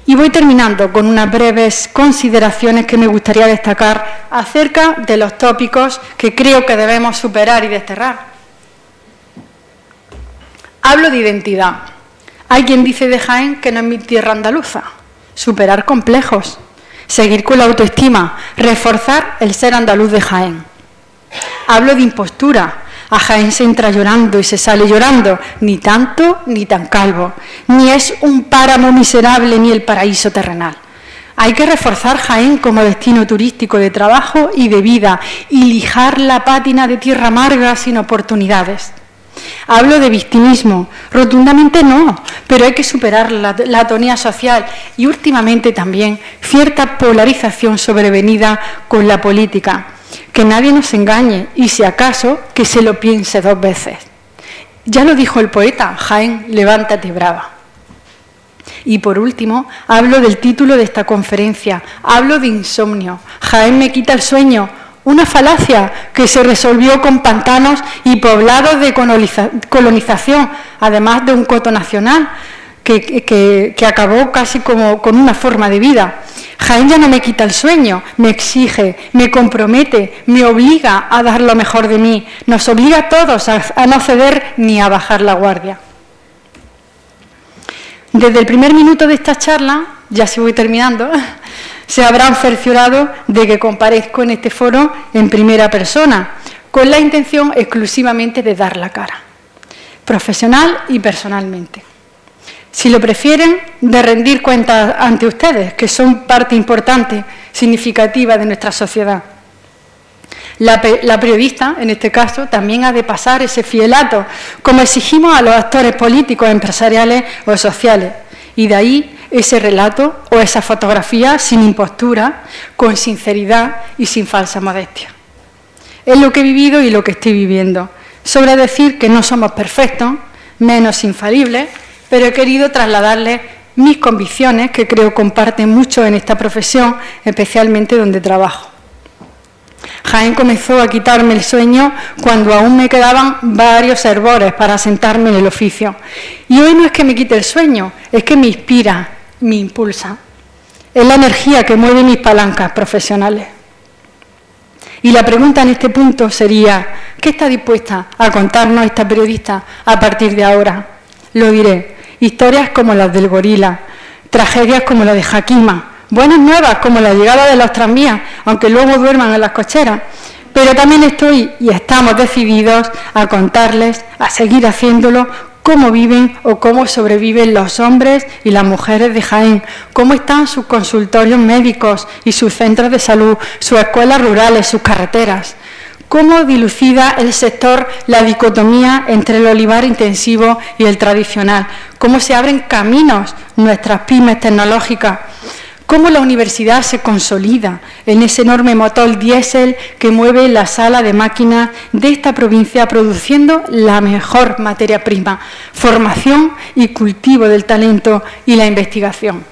Y voy terminando con unas breves consideraciones que me gustaría destacar acerca de los tópicos que creo que debemos superar y desterrar. Hablo de identidad. Hay quien dice de Jaén que no es mi tierra andaluza. Superar complejos, seguir con la autoestima, reforzar el ser andaluz de Jaén. Hablo de impostura. A Jaén se entra llorando y se sale llorando, ni tanto ni tan calvo. Ni es un páramo miserable ni el paraíso terrenal. Hay que reforzar Jaén como destino turístico de trabajo y de vida y lijar la pátina de tierra amarga sin oportunidades. Hablo de victimismo, rotundamente no, pero hay que superar la atonía social y últimamente también cierta polarización sobrevenida con la política. Que nadie nos engañe y si acaso que se lo piense 2 veces. Ya lo dijo el poeta, Jaén, levántate brava. Y por último, hablo del título de esta conferencia, hablo de insomnio. Jaén me quita el sueño. Una falacia que se resolvió con pantanos y poblados de colonización, además de un coto nacional que acabó casi como con una forma de vida. Jaén ya no me quita el sueño, me exige, me compromete, me obliga a dar lo mejor de mí, nos obliga a todos a no ceder ni a bajar la guardia. Desde el primer minuto de esta charla, ya si voy terminando, se habrán cerciorado de que comparezco en este foro en primera persona, con la intención exclusivamente de dar la cara, profesional y personalmente. Si lo prefieren, de rendir cuentas ante ustedes, que son parte importante, significativa de nuestra sociedad. La periodista, en este caso, también ha de pasar ese fielato, como exigimos a los actores políticos, empresariales o sociales, y de ahí ese relato o esa fotografía sin impostura, con sinceridad y sin falsa modestia. Es lo que he vivido y lo que estoy viviendo. Sobra decir que no somos perfectos, menos infalibles, pero he querido trasladarles mis convicciones, que creo comparten mucho en esta profesión, especialmente donde trabajo. Jaén comenzó a quitarme el sueño cuando aún me quedaban varios hervores para sentarme en el oficio. Y hoy no es que me quite el sueño, es que me inspira, me impulsa. Es la energía que mueve mis palancas profesionales. Y la pregunta en este punto sería, ¿qué está dispuesta a contarnos esta periodista a partir de ahora? Lo diré, historias como las del gorila, tragedias como la de Jakima, buenas nuevas como la llegada de los tranvías, aunque luego duerman en las cocheras, pero también estoy y estamos decididos a contarles, a seguir haciéndolo, cómo viven o cómo sobreviven los hombres y las mujeres de Jaén, cómo están sus consultorios médicos y sus centros de salud, sus escuelas rurales, sus carreteras. Cómo dilucida el sector la dicotomía entre el olivar intensivo y el tradicional, cómo se abren caminos nuestras pymes tecnológicas, cómo la universidad se consolida en ese enorme motor diésel que mueve la sala de máquinas de esta provincia, produciendo la mejor materia prima, formación y cultivo del talento y la investigación.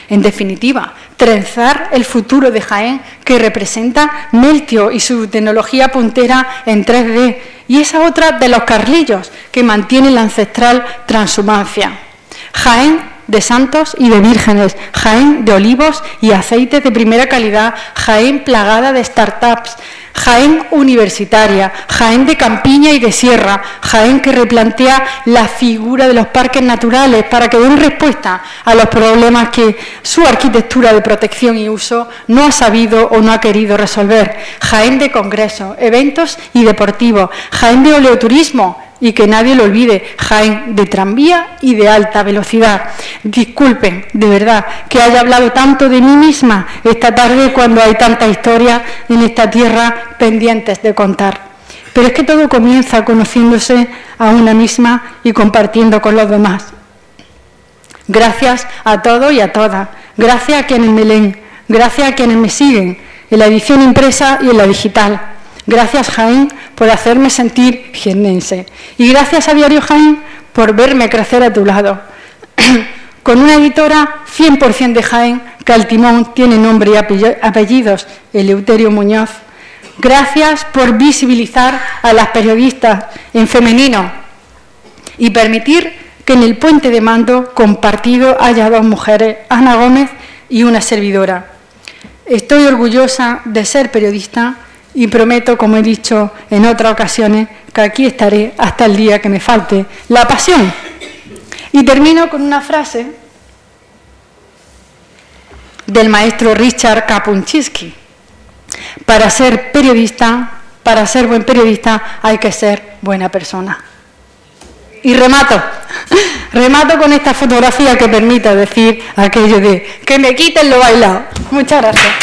En definitiva, trenzar el futuro de Jaén que representa Meltio y su tecnología puntera en 3D, y esa otra de los Carlillos que mantiene la ancestral transhumancia. Jaén de santos y de vírgenes, Jaén de olivos y aceites de primera calidad, Jaén plagada de startups, Jaén universitaria, Jaén de campiña y de sierra, Jaén que replantea la figura de los parques naturales para que den respuesta a los problemas que su arquitectura de protección y uso no ha sabido o no ha querido resolver, Jaén de congresos, eventos y deportivos, Jaén de oleoturismo, y que nadie lo olvide, Jaén de tranvía y de alta velocidad. Disculpen, de verdad, que haya hablado tanto de mí misma esta tarde cuando hay tantas historias en esta tierra pendientes de contar. Pero es que todo comienza conociéndose a una misma y compartiendo con los demás. Gracias a todos y a todas. Gracias a quienes me leen. Gracias a quienes me siguen en la edición impresa y en la digital. Gracias, Jaén, por hacerme sentir jiennense. Y gracias a Diario Jaén por verme crecer a tu lado. Con una editora 100% de Jaén, que al timón tiene nombre y apellidos, Eleuterio Muñoz. Gracias por visibilizar a las periodistas en femenino y permitir que en el puente de mando compartido haya 2 mujeres, Ana Gómez y una servidora. Estoy orgullosa de ser periodista y prometo, como he dicho en otras ocasiones, que aquí estaré hasta el día que me falte la pasión. Y termino con una frase del maestro Richard Kapuscinski. Para ser periodista, para ser buen periodista, hay que ser buena persona. Y remato con esta fotografía que permita decir aquello de que me quiten lo bailado. Muchas gracias.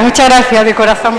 Muchas gracias de corazón.